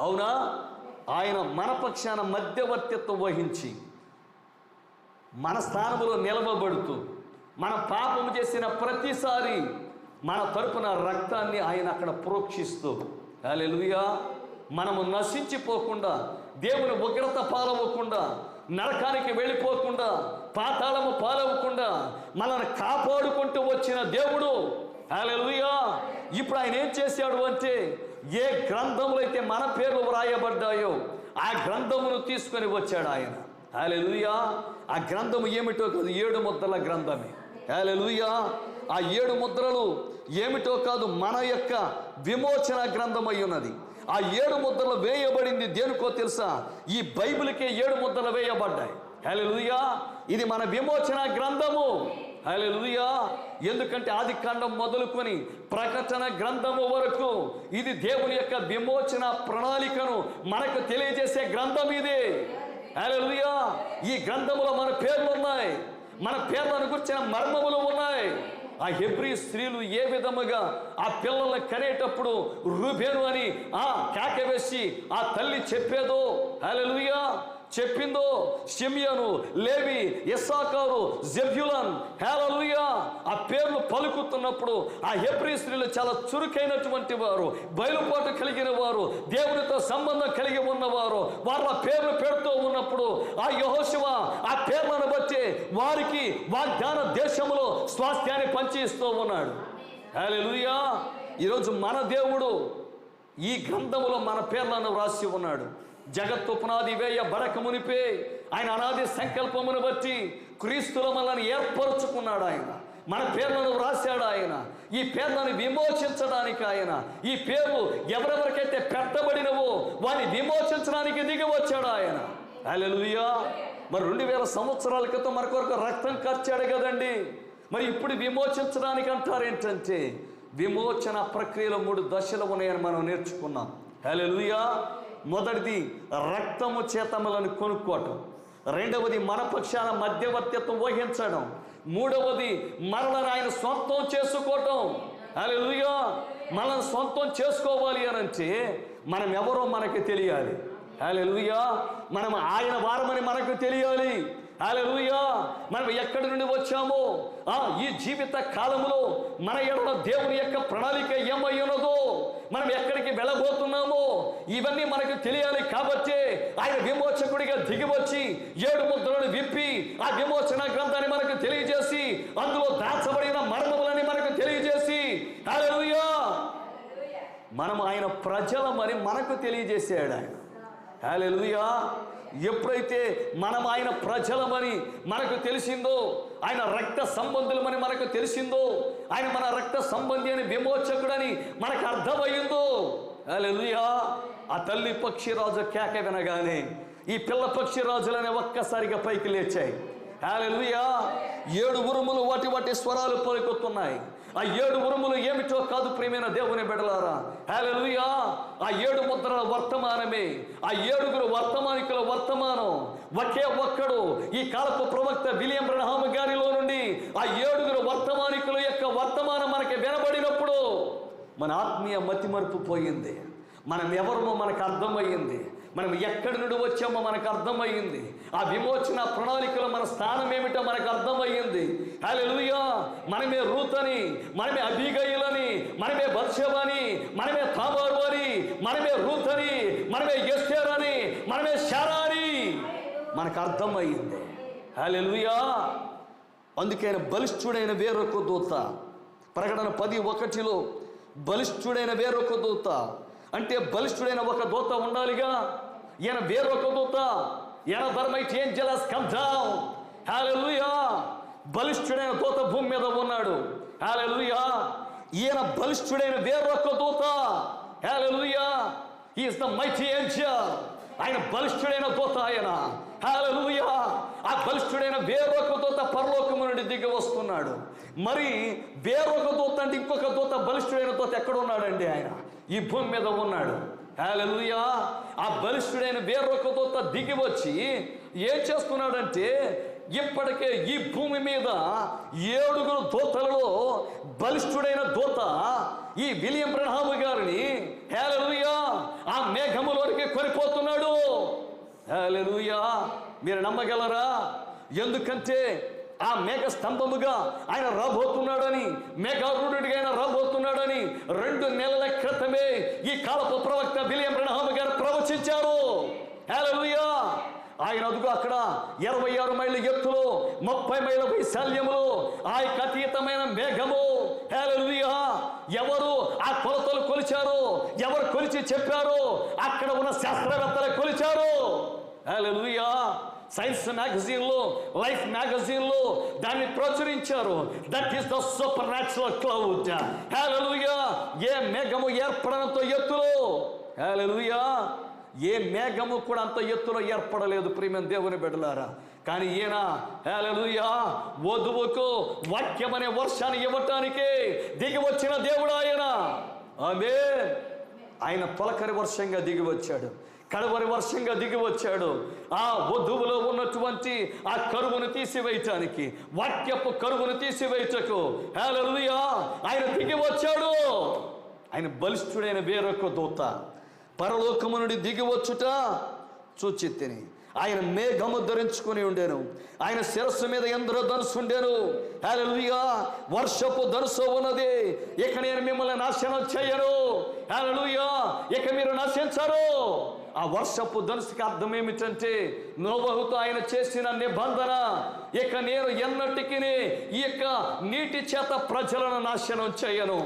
అవునా, ఆయన మన పక్షాన మధ్యవర్తిత్వం వహించి మన స్థానములో నిలవబడుతూ మన పాపము చేసిన ప్రతిసారి మన తరపున రక్తాన్ని ఆయన అక్కడ ప్రోక్షిస్తూ, హల్లెలూయా, మనము నశించిపోకుండా, దేవుని ఉగ్రత పాలవ్వకుండా, నరకానికి వెళ్ళిపోకుండా, పాతాళము పాలవ్వకుండా మనల్ని కాపాడుకుంటూ వచ్చిన దేవుడు. హల్లెలూయా. ఇప్పుడు ఆయన ఏం చేశాడు అంటే ఏ గ్రంథములు అయితే మన పేర్లు వ్రాయబడ్డాయో ఆ గ్రంథమును తీసుకొని వచ్చాడు ఆయన. హల్లెలూయా. ఆ గ్రంథము ఏమిటో కాదు, 7 ముద్రల గ్రంథమే. హల్లెలూయా. ఆ 7 ముద్రలు ఏమిటో కాదు, మన యొక్క విమోచన గ్రంథమై ఉన్నది. ఆ 7 ముద్రలు వేయబడింది దేనికో తెలుసా? ఈ బైబిల్కే 7 ముద్రలు వేయబడ్డాయి. హల్లెలూయా. ఇది మన విమోచన గ్రంథము. హల్లెలూయా. ఎందుకంటే ఆది కాండం మొదలుకొని ప్రకటన గ్రంథము వరకు ఇది దేవుని యొక్క విమోచన ప్రణాళికను మనకు తెలియజేసే గ్రంథం ఇది. హల్లెలూయా. ఈ గ్రంథములో మన పేర్లు ఉన్నాయి, మన పేర్లను గురించిన మర్మములు ఉన్నాయి. ఆ హెబ్రీ స్త్రీలు ఏ విధముగా ఆ పిల్లల్ని కనేటప్పుడు రూబేను అని ఆ కేక వేసి ఆ తల్లి చెప్పేదో, హల్లెలూయా, చెప్పిందో, షిమ్యోను, లేవి, ఇస్సాకారు, జెబ్యులన్, హల్లెలూయా, ఆ పేర్లు పలుకుతున్నప్పుడు ఆ హెబ్రీ స్త్రీలు చాలా చురుకైనటువంటి వారు, బయలుపాటు కలిగిన వారు, దేవునితో సంబంధం కలిగి ఉన్నవారు, వాళ్ళ పేర్లు పెడుతూ ఉన్నప్పుడు ఆ యెహోషువ ఆ పేర్లను బట్టి వారికి వాగ్దాన దేశంలో స్వాస్థ్యాన్ని పంచి ఇస్తూ ఉన్నాడు. హల్లెలూయా. ఈరోజు మన దేవుడు ఈ గ్రంథములో మన పేర్లను వ్రాసి ఉన్నాడు. జగత్తు పునాది వేయబడక మునిపే ఆయన అనాది సంకల్పమును బట్టి క్రీస్తులో మనల్ని ఏర్పరచుకున్నాడు. ఆయన మన పేర్లను వ్రాసాడు. ఆయన ఈ పేర్లను విమోచించడానికి, ఆయన ఈ పేర్లు ఎవరెవరికైతే పెట్టబడినవో వారిని విమోచించడానికి దిగి వచ్చాడు ఆయన. హల్లెలూయా. మరి 2000 సంవత్సరాల క్రితం మన కొరకు రక్తం ఖర్చాడు కదండి. మరి ఇప్పుడు విమోచించడానికి అంటారు ఏంటంటే విమోచన ప్రక్రియలో 3 దశలు ఉన్నాయని మనం నేర్చుకున్నాం. హల్లెలూయా. మొదటిది రక్తము చేతములను కొనుక్కోవటం, రెండవది మన పక్షాన మధ్యవర్తిత్వం వహించడం, మూడవది మనల్ని ఆయన సొంతం చేసుకోవటం. హల్లెలూయా. మనల్ని సొంతం చేసుకోవాలి అని అంటే మనం ఎవరో మనకి తెలియాలి. హల్లెలూయా. మనం ఆయన వారమని మనకు తెలియాలి. హల్లెలూయా. మనం ఎక్కడి నుండి వచ్చామో ఈ జీవిత కాలంలో మన ఎడల దేవుని యొక్క ప్రణాళిక ఏమై ఉన్నదో, మనం ఎక్కడికి వెళ్ళబోతున్నామో ఇవన్నీ మనకు తెలియాలి. కాబట్టి ఆయన విమోచకుడిగా దిగివచ్చి 7 ముద్రలను విప్పి ఆ విమోచన గ్రంథాన్ని మనకు తెలియజేసి అందులో దాచబడిన మర్మములని మనకు తెలియజేసి, హల్లెలూయా, మనం ఆయన ప్రజలమని మనకు తెలియజేసాడు ఆయన. హల్లెలూయా. ఎప్పుడైతే మనం ఆయన ప్రజలమని మనకు తెలిసిందో, ఆయన రక్త సంబంధులమని మనకు తెలిసిందో, ఆయన మన రక్త సంబంధి అని విమోచకుడని మనకు అర్థమయ్యిందో, హల్లెలూయా. ఆ తల్లి పక్షిరాజు కేక వినగానే ఈ పిల్ల పక్షిరాజులనే ఒక్కసారిగా పైకి లేచాయి. హల్లెలూయా. 7 ఉరుములు వాటి స్వరాలు పలుకుతున్నాయి. ఆ 7 ఉరుములు ఏమిటో కాదు ప్రియమైన దేవుని బిడ్డలారా, హల్లెలూయా. ఆ 7 ముద్రల వర్తమానమే, ఆ 7 వర్తమానికుల వర్తమానం. ఒకే ఒక్కడు ఈ కాలపు ప్రవక్త విలియం బ్రనహాం గారిలో నుండి ఆ 7 వర్తమానికుల యొక్క వర్తమానం మనకి వినబడినప్పుడు మన ఆత్మీయ మతిమరుపు పోయింది. మనం ఎవరమో మనకు అర్థమయ్యింది. మనం ఎక్కడి నుండి వచ్చామో మనకు అర్థమయ్యింది. ఆ విమోచన ప్రణాళికలో మన స్థానం ఏమిటో మనకు అర్థమయ్యింది. హల్లెలూయా. మనమే రూత్ అని, మనమే అబీగయిల్ అని, మనమే బత్షెబ అని, మనమే తామారు అని, మనమే రూత్ అని, మనమే ఎస్తేర్ అని, మనమే శారా అని మనకు అర్థమయ్యింది. హల్లెలూయా. అందుకే ఆయన బలిష్ఠుడైన వేరొక దూత. ప్రకటన 10:1 బలిష్ఠుడైన వేరొక దూత అంటే బలిష్ఠుడైన ఒక దూత ఉండాలిగా. ఈయన వేరొక దూత. ఈయన the mighty angels come down. Hallelujah. బలిష్ఠుడైన దూత భూమి మీద ఉన్నాడు. హల్లెలూయా. ఈయన బలిష్ఠుడైన వేరొక దూత. Hallelujah. He is the mighty angel. ఆయన బలిష్ఠుడైన దూత ఆయన. హల్లెలూయా. ఆ బలిష్ఠుడైన వేరొక దూత పరలోకము నుండి దిగి వస్తున్నాడు. మరి వేరొక దూత అంటే ఇంకొక దూత, బలిష్ఠుడైన దూత ఎక్కడ ఉన్నాడండి? ఆయన ఈ భూమి మీద ఉన్నాడు. హల్లెలూయా. ఆ బలిష్ఠుడైన వేరొక దూత దిగి వచ్చి ఏం చేస్తున్నాడంటే, ఇప్పటికే ఈ భూమి మీద 7 దూతలలో బలిష్ఠుడైన దూత ఈ విలియం బ్రనహాం గారిని, హల్లెలూయా, ఆ మేఘములోనికి కొనిపోతున్నాడు. హల్లెలూయా. మీరు నమ్మగలరా? ఎందుకంటే ఆ మేఘ స్తంభముగా ఆయన రాబోతున్నాడని, మేఘారూఢుడిగా ఆయన రాబోతున్నాడని 2 నెలల క్రితమే ఈ కాలపు ప్రవక్త విలియం బ్రనహాం గారు ప్రవచించారు. హల్లెలూయా. ఆయన అదుగు అక్కడ 26 మైళ్ళ ఎత్తులో 30 మైళ్ళ వైశాల్యములో ఆ యొక్క అతీతమైన మేఘము. హల్లెలూయా. ఎవరు ఆ కొలతలు కొలిచారో, ఎవరు కొలిచి చెప్పారో? అక్కడ ఉన్న శాస్త్రవేత్తలు కొలిచారు. హల్లెలూయా. సైన్స్ మ్యాగజైన్లో, లైఫ్ మ్యాగజైన్లో దాన్ని ప్రచురించారు. That is the supernatural cloud. Hallelujah. ఏ మేఘము ఏర్పడనంత ఎత్తులో, హల్లెలూయా, ఏ మేఘము కూడా అంత ఎత్తులో ఏర్పడలేదు ప్రియమైన దేవుని బిడ్డలారా. కానీ ఈయన, హల్లెలూయా, వధువుకు వాక్యం అనే వర్షాన్ని ఇవ్వటానికి దిగి వచ్చిన దేవుడు ఆయన. ఆమేన్. ఆయన తొలకరి వర్షంగా దిగి వచ్చాడు, కడవరి వర్షంగా దిగి వచ్చాడు. ఆ వధువులో ఉన్నటువంటి ఆ కరువును తీసివేయటానికి, వాక్యపు కరువును తీసివేయటకు, హల్లెలూయా, ఆయన దిగి వచ్చాడు. ఆయన బలిష్ఠుడైన వేరొక దూత పరలోకము నుండి దిగి వచ్చుట చూచితిని. ఆయన మేఘము ధరించుకుని ఉండేను. ఆయన శిరస్సు మీద ఇంద్రధనుస్సు ఉండేను. హల్లెలూయా. వర్షపు ధనుస్సు ఉన్నది. ఇక నేను మిమ్మల్ని నాశనం చేయను. హల్లెలూయా. ఇక మీరు నశించరు. ఆ వర్షపు ధనుసుకి అర్థం ఏమిటంటే, నోవహుతో ఆయన చేసిన నిబంధన, ఇక నేను ఎన్నటికీ ఈ యొక్క నీటి చేత ప్రజలను నాశనం చేయను.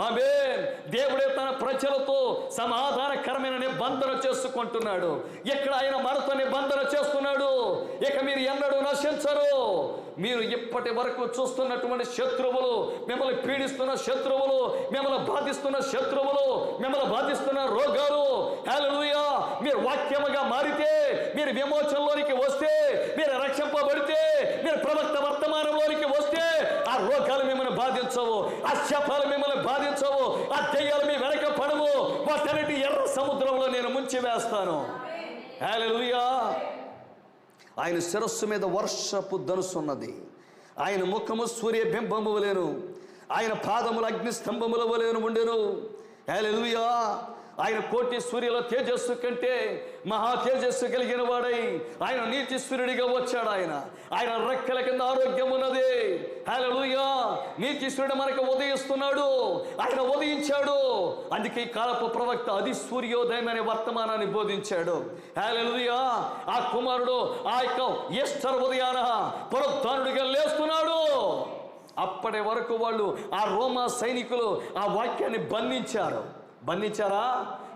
ఆమేన్. దేవుడే తన ప్రజలతో సమాధానకరమైన నిబంధన చేసుకుంటున్నాడు. ఇక్కడ ఆయన మనతో నిబంధన చేస్తున్నాడు. ఇక మీరు ఎన్నడూ నశించరు. మీరు ఇప్పటి వరకు చూస్తున్నటువంటి శత్రువులు, మిమ్మల్ని పీడిస్తున్న శత్రువులు, మిమ్మల్ని బాధిస్తున్న శత్రువులు, మిమ్మల్ని బాధిస్తున్న రోగాలు, హల్లెలూయా, మీరు వాక్యముగా మారితే, మీరు విమోచనలోనికి వస్తే, మీరు రక్షింపబడితే, మీరు ప్రవక్త వర్తమానంలోనికి వస్తే, ఆ రోగాలు మిమ్మల్ని బాధించవు, ఆ శాపాలు మిమ్మల్ని బాధించవు, ఆ దెయ్యాలు మీ వెనక పడవు. వాటన్నిటి ఎర్ర సముద్రంలో నేను ముంచి వేస్తాను. హల్లెలూయా. ఆయన శిరస్సు మీద వర్షపు ధనుస్సు ఉన్నది. ఆయన ముఖము సూర్య బింబము వలెను, ఆయన పాదములు అగ్ని స్తంభముల వలెను ఉండెను. హల్లెలూయా. ఆయన కోటి సూర్యుల తేజస్సు కంటే మహా తేజస్సు కలిగిన వాడై ఆయన నీతి సూర్యుడిగా వచ్చాడు. ఆయన రెక్కల కింద ఆరోగ్యం ఉన్నది. హల్లెలూయా. నీతి సూర్యుడు మనకు ఉదయిస్తున్నాడు. ఆయన ఉదయించాడు. అందుకే ఈ కాలపు ప్రవక్త అది సూర్యోదయం అనే వర్తమానాన్ని బోధించాడు. హల్లెలూయా. ఆ కుమారుడు ఆ యొక్క ఈస్టర్ ఉదయాన పునరుత్థానుడిగా లేస్తున్నాడు. అప్పటి వరకు వాళ్ళు, ఆ రోమా సైనికులు ఆ వాక్యాన్ని బంధించారు. బంధించారా?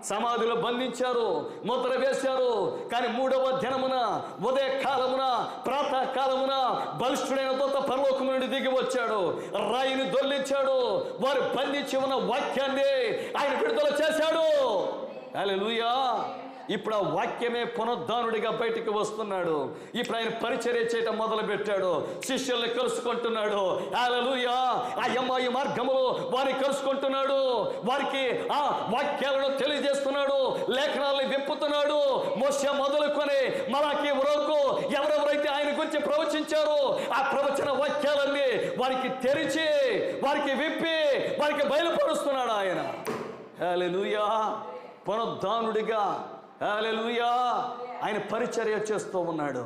సమాధిలో బంధించారు, ముద్ర వేశారు. కానీ 3వ దినమున ఉదయ కాలమున ప్రాతకాలమున బలిష్ఠుడైన దూత పరలోకము నుండి దిగి వచ్చాడు, రాయిని దొర్లించాడు. వారు బంధించి ఉన్న వాక్యాన్ని ఆయన విడుదల చేశాడు. హల్లెలూయా. ఇప్పుడు ఆ వాక్యమే పునరుద్ధానుడిగా బయటికి వస్తున్నాడు. ఇప్పుడు ఆయన పరిచర్య చేయటం మొదలు పెట్టాడు, శిష్యుల్ని కలుసుకుంటున్నాడు. హల్లెలూయా. ఆ ఎమ్మాయి మార్గములో వారిని కలుసుకుంటున్నాడు, వారికి ఆ వాక్యాలను తెలియజేస్తున్నాడు, లేఖనాలను విప్పుతున్నాడు. మోషే మొదలుకొని మలాకి వరకు ఎవరెవరైతే ఆయన గురించి ప్రవచించారో ఆ ప్రవచన వాక్యాలన్నీ వారికి తెరిచి, వారికి విప్పి, వారికి బయలుపరుస్తున్నాడు ఆయన. హల్లెలూయా. పునరుద్ధానుడిగా హల్లెలూయా ఆయన పరిచర్య చేస్తూ ఉన్నాడు.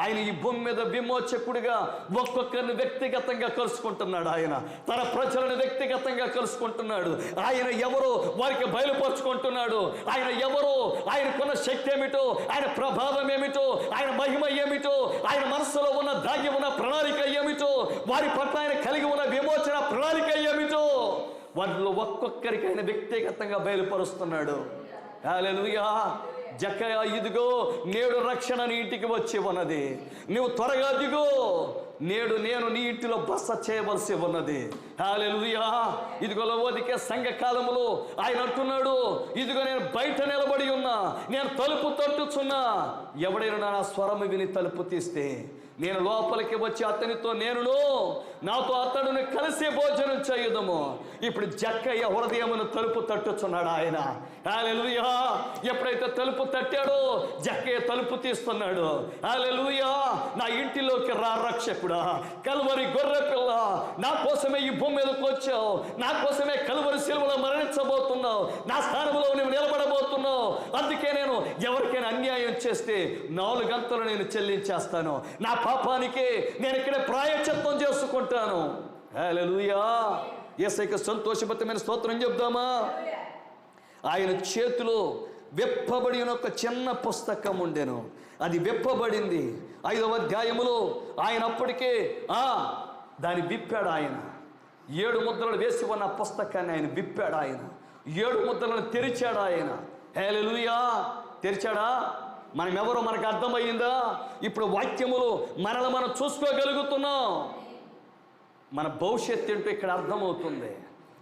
ఆయన ఈ భూమి మీద విమోచకుడిగా ఒక్కొక్కరిని వ్యక్తిగతంగా కలుసుకుంటున్నాడు. ఆయన తన ప్రజలను వ్యక్తిగతంగా కలుసుకుంటున్నాడు. ఆయన ఎవరో వారికి బయలుపరుచుకుంటున్నాడు. ఆయన ఎవరో, ఆయనకున్న శక్తి ఏమిటో, ఆయన ప్రభావం ఏమిటో, ఆయన మహిమ ఏమిటో, ఆయన మనసులో ఉన్న దాగి ఉన్న ప్రణాళిక ఏమిటో, వారి పట్ల ఆయన కలిగి ఉన్న విమోచన ప్రణాళిక ఏమిటో వాటిలో ఒక్కొక్కరికి ఆయన వ్యక్తిగతంగా బయలుపరుస్తున్నాడు. హల్లెలూయా. జక్కయ్య, ఇదిగో నేడు రక్షణ నీ ఇంటికి వచ్చి ఉన్నది, నువ్వు త్వరగా దిగు, నేడు నేను నీ ఇంటిలో బస చేయవలసి ఉన్నది. హల్లెలూయా. ఇదిగో లవోదికే సంఘకాలములో ఆయన అంటున్నాడు, ఇదిగో నేను బయట నిలబడి ఉన్నా, నేను తలుపు తట్టుచున్నా, ఎవడైనా నా స్వరము విని తలుపు తీస్తే నేను లోపలికి వచ్చి అతనితో నేనును నాతో అతడుని కలిసి భోజనం చేయుదము. ఇప్పుడు జక్కయ్య హృదయమును తలుపు తట్టుచున్నాడు ఆయన. హల్లెలూయా. ఎప్పుడైతే తలుపు తట్టాడో జక్కయ్య తలుపు తీస్తున్నాడు. హల్లెలూయా. నా ఇంటిలోకి రా రక్షకుడా, కల్వరి గొర్రె పిల్ల, నా కోసమే ఈ భూమి మీదకి వచ్చావు, నా కోసమే కల్వరి శిలువలో మరణించబోతున్నావు, నా స్థానంలో నువ్వు నిలబడబోతున్నావు. అందుకే నేను ఎవరికైనా అన్యాయం చేస్తే 4 గంటలు నేను చెల్లించేస్తాను, నా పాపానికి నేను ఇక్కడే ప్రాయశ్చిత్తం చేసుకుంటాను. హల్లెలూయా. యేసయ్యకు సంతోషభరితమైన స్తోత్రం చెప్దామా? ఆయన చేతిలో విప్పబడి ఒక చిన్న పుస్తకం ఉండెను, అది విప్పబడింది. 5వ అధ్యాయములో ఆయన అప్పటికే దాన్ని విప్పాడు. ఆయన 7 ముద్రలు వేసి ఉన్న పుస్తకాన్ని ఆయన విప్పాడు. ఆయన 7 ముద్రలను తెరిచాడు ఆయన. హల్లెలూయా. తెరిచాడా? మనం ఎవరో మనకు అర్థమయ్యిందా? ఇప్పుడు వాక్యములు మనల్ని మనం చూసుకోగలుగుతున్నాం. మన భవిష్యత్తు ఏంటో ఇక్కడ అర్థమవుతుంది,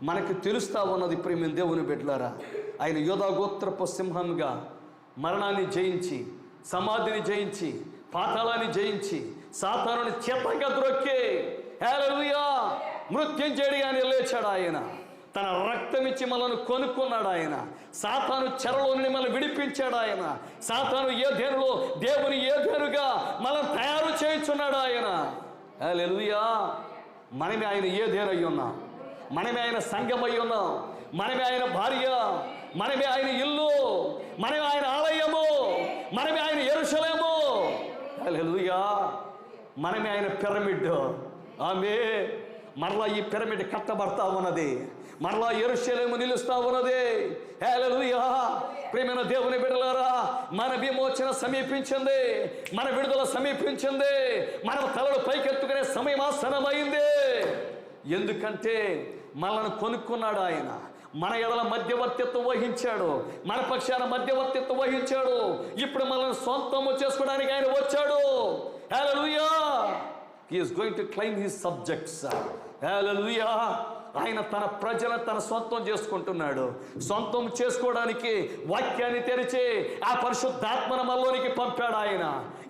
మనకి తెలుస్తా ఉన్నది. ప్రియమైన దేవుని బిడ్డలారా, ఆయన యోధా గోత్రపు సింహంగా మరణాన్ని జయించి, సమాధిని జయించి, పాతాళాన్ని జయించి, సాతానుని చేతగా ద్రొక్కి హల్లెలూయా మృత్యుంజయుడిగా లేచాడు ఆయన. తన రక్తం ఇచ్చి మనల్ని కొనుక్కున్నాడు ఆయన. సాతాను చెరలో నుండి మనల్ని విడిపించాడు ఆయన. సాతాను ఏ ధేనులో దేవుని ఏ ధేనుగా మనల్ని తయారు చేయించున్నాడు ఆయన. హల్లెలూయా. మనమే ఆయన ఏ ధేను అయి ఉన్నాం, మనమే ఆయన సంఘం అయి ఉన్నాం, మనమే ఆయన భార్య, మనమే ఆయన ఇల్లు, మనమే ఆయన ఆలయము, మనమే ఆయన యెరూషలేము. హల్లెలూయా. మనమే ఆయన పిరమిడ్. ఆమేన్. మరలా ఈ పిరమిడ్ కట్టబడతా ఉన్నది, మరలా యెరూషలేము నిలుస్తా ఉన్నది. హల్లెలూయా. ప్రియమైన దేవుని బిడ్డలారా, మన విమోచన సమీపించింది, మన విడుదల సమీపించింది, మన తలలు పైకెత్తుకునే సమయం ఆసన్నమైంది. ఎందుకంటే మనల్ని కొనుక్కున్నాడు ఆయన, మన ఎడల మధ్యవర్తిత్వం వహించాడు, మన పక్షాన మధ్యవర్తిత్వం వహించాడు. ఇప్పుడు మనల్ని సొంతము చేసుకోవడానికి ఆయన వచ్చాడు. హల్లెలూయా. He is going to claim his subjects. హల్లెలూయా. ఆయన తన ప్రజలను తన సొంతం చేసుకుంటున్నాడు. సొంతం చేసుకోవడానికి వాక్యాన్ని తెరిచి ఆ పరిశుద్ధాత్మను మనలోనికి పంపాడు ఆయన.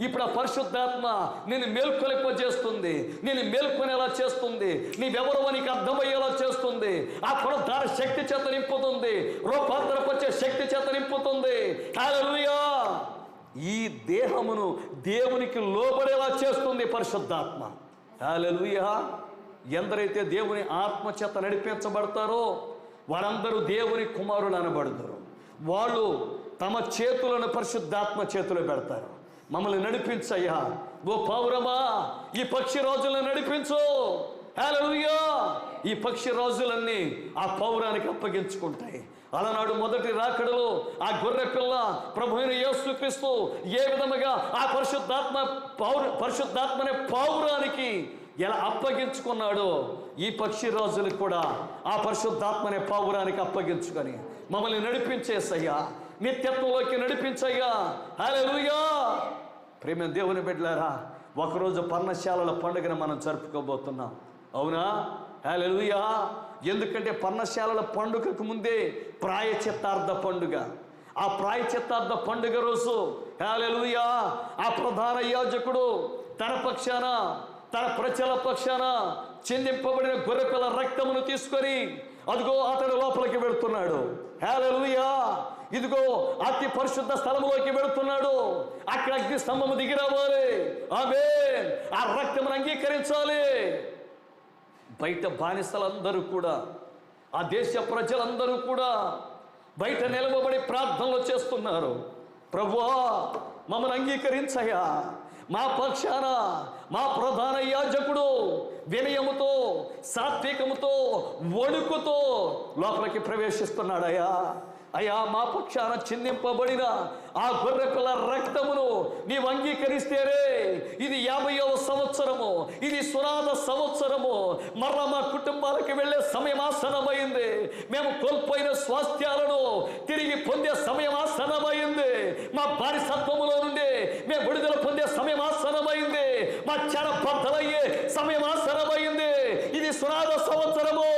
ఇప్పుడు ఆ పరిశుద్ధాత్మ నేను మేల్కొలింపజేస్తుంది, నేను మేల్కొనేలా చేస్తుంది, నీవెవరో నీకు అర్థమయ్యేలా చేస్తుంది. ఆ పునరుద్ధార శక్తి చేత నింపుతుంది, రూపాంతరపరిచే శక్తి చేత నింపుతుంది. హల్లెలూయా. ఈ దేహమును దేవునికి లోబడేలా చేస్తుంది పరిశుద్ధాత్మ. హల్లెలూయా. ఎందరైతే దేవుని ఆత్మ చేత నడిపించబడతారో వారందరూ దేవుని కుమారులు అనబడతారు. వాళ్ళు తమ చేతులను పరిశుద్ధాత్మ చేతిలో పెడతారు. మమ్మల్ని నడిపించయ్యా, ఓ పౌరమా, ఈ పక్షి రోజులను నడిపించు. హల్లెలూయా. ఈ పక్షి రోజులన్నీ ఆ పౌరానికి అప్పగించుకుంటాయి. అలనాడు మొదటి రాకడలో ఆ గొర్రె పిల్ల ప్రభువైన యేసుక్రీస్తు ఏ విధముగా ఆ పరిశుద్ధాత్మనే పౌరానికి ఎలా అప్పగించుకున్నాడో ఈ పక్షిరాజులకు కూడా ఆ పరిశుద్ధాత్మనే పావురానికి అప్పగించుకొని మమ్మల్ని నడిపించేసయ్యా, నిత్యత్వంలోకి నడిపించయ్యా. హల్లెలూయా. ప్రేమ దేవుని బిడ్డలారా, ఒకరోజు పర్ణశాలల పండుగను మనం జరుపుకోబోతున్నాం. అవునా? హల్లెలూయా. ఎందుకంటే పర్ణశాలల పండుగకు ముందే ప్రాయచిత్తార్థ పండుగ. ఆ ప్రాయచిత్తార్థ పండుగ రోజు హల్లెలూయా ఆ ప్రధాన యాజకుడు తన పక్షాన, తన ప్రజల పక్షాన చిందింపబడిన గొర్రెపిల్ల రక్తమును తీసుకొని అదిగో అతడు లోపలికి వెళుతున్నాడు. హల్లెలూయా. ఇదిగో అతి పరిశుద్ధ స్థలములోకి వెళుతున్నాడు. అక్కడ అగ్ని స్తంభము దిగి రావాలి. ఆమేన్. ఆ రక్తమును అంగీకరించాలి. బయట బానిసలందరూ కూడా, ఆ దేశ ప్రజలందరూ కూడా బయట నిలవబడి ప్రార్థనలు చేస్తున్నారు. ప్రభువా, మమ్మల్ని అంగీకరించయ్యా. మా పక్షాన మా ప్రధాన యాజకుడు వినయముతో, సాత్వికముతో, వణుకుతో లోపలికి ప్రవేశిస్తున్నాడయ్యా. అయ్యా, మా పక్షాన చిందింపబడిన ఆ గొర్రెపిల్ల రక్తమును నీవు అంగీకరిస్తేనే ఇది 50వ సంవత్సరము, ఇది సునాద సంవత్సరము. మరలా మా కుటుంబాలకు వెళ్ళే సమయం ఆసన్నమైంది. మేము కోల్పోయిన స్వాస్థ్యాలను తిరిగి పొందే సమయం ఆసన్నమైంది. మా బానిసత్వములో నుండి మేము విడుదల పొందే సమయం ఆసన్నమైంది. మా చెర బద్దలయ్యే సమయం ఆసన్నమైంది. ఇది సునాద సంవత్సరము.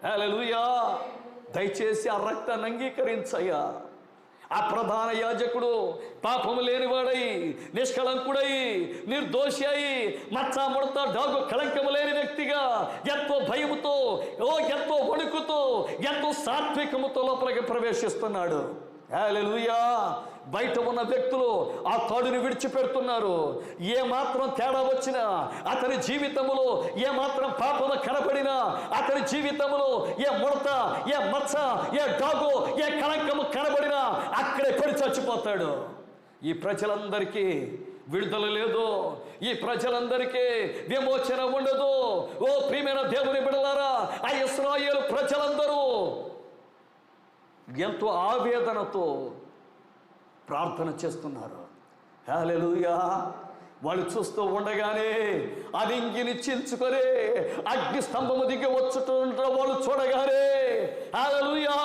హల్లెలూయా. దయచేసి ఆ రక్తాన్ని అంగీకరించయ్యా. ఆ ప్రధాన యాజకుడు పాపము లేనివాడై, నిష్కళంకుడై, నిర్దోషి అయి, మచ్చ ముడత డాగు కళంకము లేని వ్యక్తిగా ఎంతో భయముతో, ఎంతో వణుకుతో, ఎంతో సాత్వికముతో లోపలికి ప్రవేశిస్తున్నాడు. హల్లెలూయా. బయట ఉన్న వ్యక్తులు ఆ తాడుని విడిచిపెడుతున్నారు. ఏ మాత్రం తేడా వచ్చినా, అతని జీవితంలో ఏ మాత్రం పాపము కనపడినా, అతని జీవితంలో ఏ ముడత, ఏ మచ్చ, ఏ డాగు, ఏ కళంకము కనబడినా అక్కడే పడి చచ్చిపోతాడు. ఈ ప్రజలందరికీ విడుదల లేదు. ఈ ప్రజలందరికీ విమోచన ఉండదు. ఓ ప్రియమైన దేవుని బిడ్డలారా, ఆ ఇశ్రాయేలు ప్రజలందరూ ఎంతో ఆవేదనతో ప్రార్థన చేస్తున్నారు. హల్లెలూయా. వాళ్ళు చూస్తూ ఉండగానే అదింగిని చించుకొని అగ్ని స్తంభము దిగి వచ్చుతుంటారో వాళ్ళు చూడగానే హల్లెలూయా,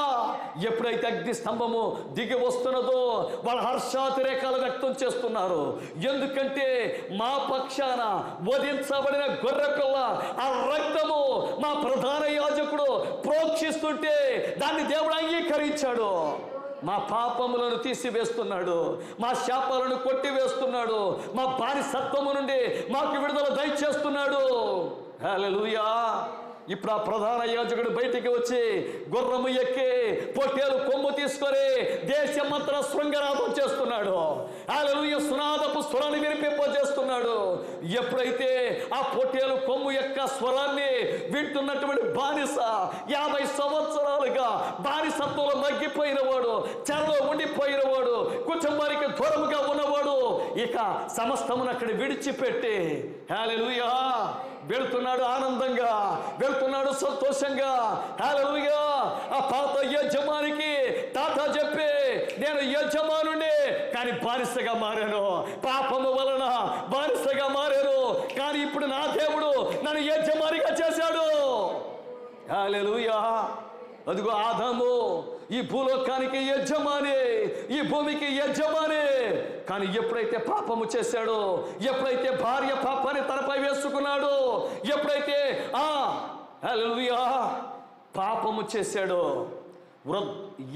ఎప్పుడైతే అగ్ని స్తంభము దిగి వస్తున్నదో వాళ్ళ హర్షాతిరేకాలు వ్యక్తం చేస్తున్నారు. ఎందుకంటే మా పక్షాన వధించబడిన గొర్రెపిల్ల ఆ రక్తము మా ప్రధాన యాజకుడు ప్రోక్షిస్తుంటే దాన్ని దేవుడు అంగీకరించాడు. మా పాపములను తీసివేస్తున్నాడు, మా శాపాలను కొట్టివేస్తున్నాడు, మా బానిసత్వము నుండి మాకు విడుదల దయచేస్తున్నాడు. హల్లెలూయా. ఇప్పుడు ఆ ప్రధాన యాజకుడు బయటికి వచ్చి గుర్రము ఎక్కి పొట్టేలు కొమ్ము తీసుకొని దేశమంతా శృంగనాదం చేస్తున్నాడు. హల్లెలూయా. సునాదపు స్వరాన్ని వినిపింపజేస్తున్నాడు. ఎప్పుడైతే ఆ పొట్టేలు కొమ్ము యొక్క స్వరాన్ని వింటున్నటువంటి బానిస 50 సంవత్సరాలుగా బానిసత్వంలో మగ్గిపోయిన వాడు, చెరలో ఉండిపోయిన వాడు, కుటుంబానికి దూరముగా ఉన్నవాడు ఇక సమస్తమును అక్కడ విడిచిపెట్టి హల్లెలూయా వెళ్తున్నాడు. ఆనందంగా వెళ్తున్నాడు, సంతోషంగా. హల్లెలూయా. ఆ పాత యజమానికి తాత చెప్పి, నేను యజమానుడే కానీ బానిసగా మారాను, పాపము వలన బానిసగా మారాను, కానీ ఇప్పుడు నా దేవుడు నన్ను యజమానిగా చేశాడు. హల్లెలూయా. అదిగో ఆదాము ఈ భూలోకానికి యజమాని, ఈ భూమికి యజమాని. కానీ ఎప్పుడైతే పాపము చేశాడో, ఎప్పుడైతే భార్య పాపాన్ని తనపై వేసుకున్నాడో, ఎప్పుడైతే హల్లెలూయా పాపము చేశాడో,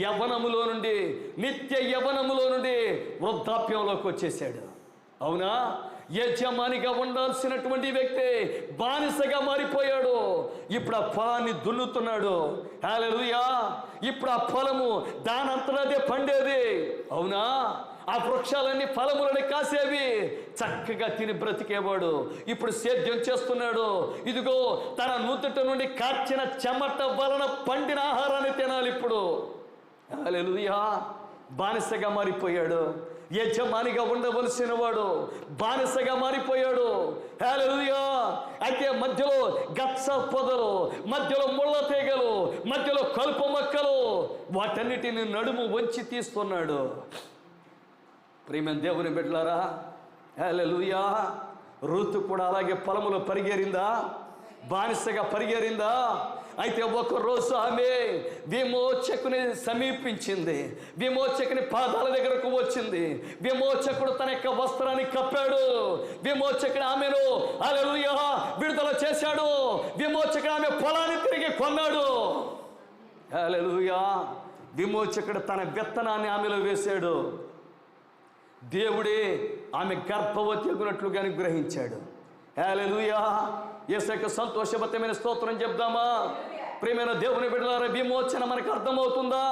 యవ్వనములో నుండి, నిత్య యవ్వనములో నుండి వృద్ధాప్యంలోకి వచ్చేసాడు. అవునా? యజమానిగా ఉండాల్సినటువంటి వ్యక్తి బానిసగా మారిపోయాడు. ఇప్పుడు ఆ పొలాన్ని దున్నుతున్నాడు. హల్లెలూయా. ఇప్పుడు ఆ పొలము దానంతటదే పండేది. అవునా? ఆ వృక్షాలన్నీ ఫలములని కాసేవి, చక్కగా తిని బ్రతికేవాడు. ఇప్పుడు సేద్యం చేస్తున్నాడు. ఇదిగో తన నుదుట నుండి కార్చిన చెమట వలన పండిన ఆహారాన్ని తినాలి ఇప్పుడు. హల్లెలూయా. బానిసగా మారిపోయాడు. యజమానిగా ఉండవలసిన వాడు బానిసగా మారిపోయాడు. హల్లెలూయా. అయితే మధ్యలో గచ్చ పొదలు, మధ్యలో ముళ్ళ తీగలు, మధ్యలో కలుపు మొక్కలు, వాటన్నిటిని నడుము వంచి తీస్తున్నాడు. ప్రియమైన దేవుని బిడ్డలారా, హల్లెలూయా. రూతు కూడా అలాగే పొలములో పరిగెరిందా, బానిసగా పరిగెరిందా? అయితే ఒకరోజు ఆమె విమోచకుని సమీపించింది, విమోచకుని పాదాల దగ్గరకు వచ్చింది. విమోచకుడు తన యొక్క వస్త్రాన్ని కప్పాడు, విమోచకుడు ఆమెను హల్లెలూయా విడుదల చేశాడు. విమోచకుడు ఆమె పొలాన్ని తిరిగి కొన్నాడు. హల్లెలూయా. విమోచకుడు తన విత్తనాన్ని ఆమెలో వేశాడు. దేవుడే ఆమె గర్భవతి అగునట్లుగా అనుగ్రహించాడు. హల్లెలూయా. యేసుకు సంతోషభరితమైన స్తోత్రం చెప్దామా? ప్రియమైన దేవుని బిడ్డలారా, విమోచన మనకు అర్థమవుతుందా?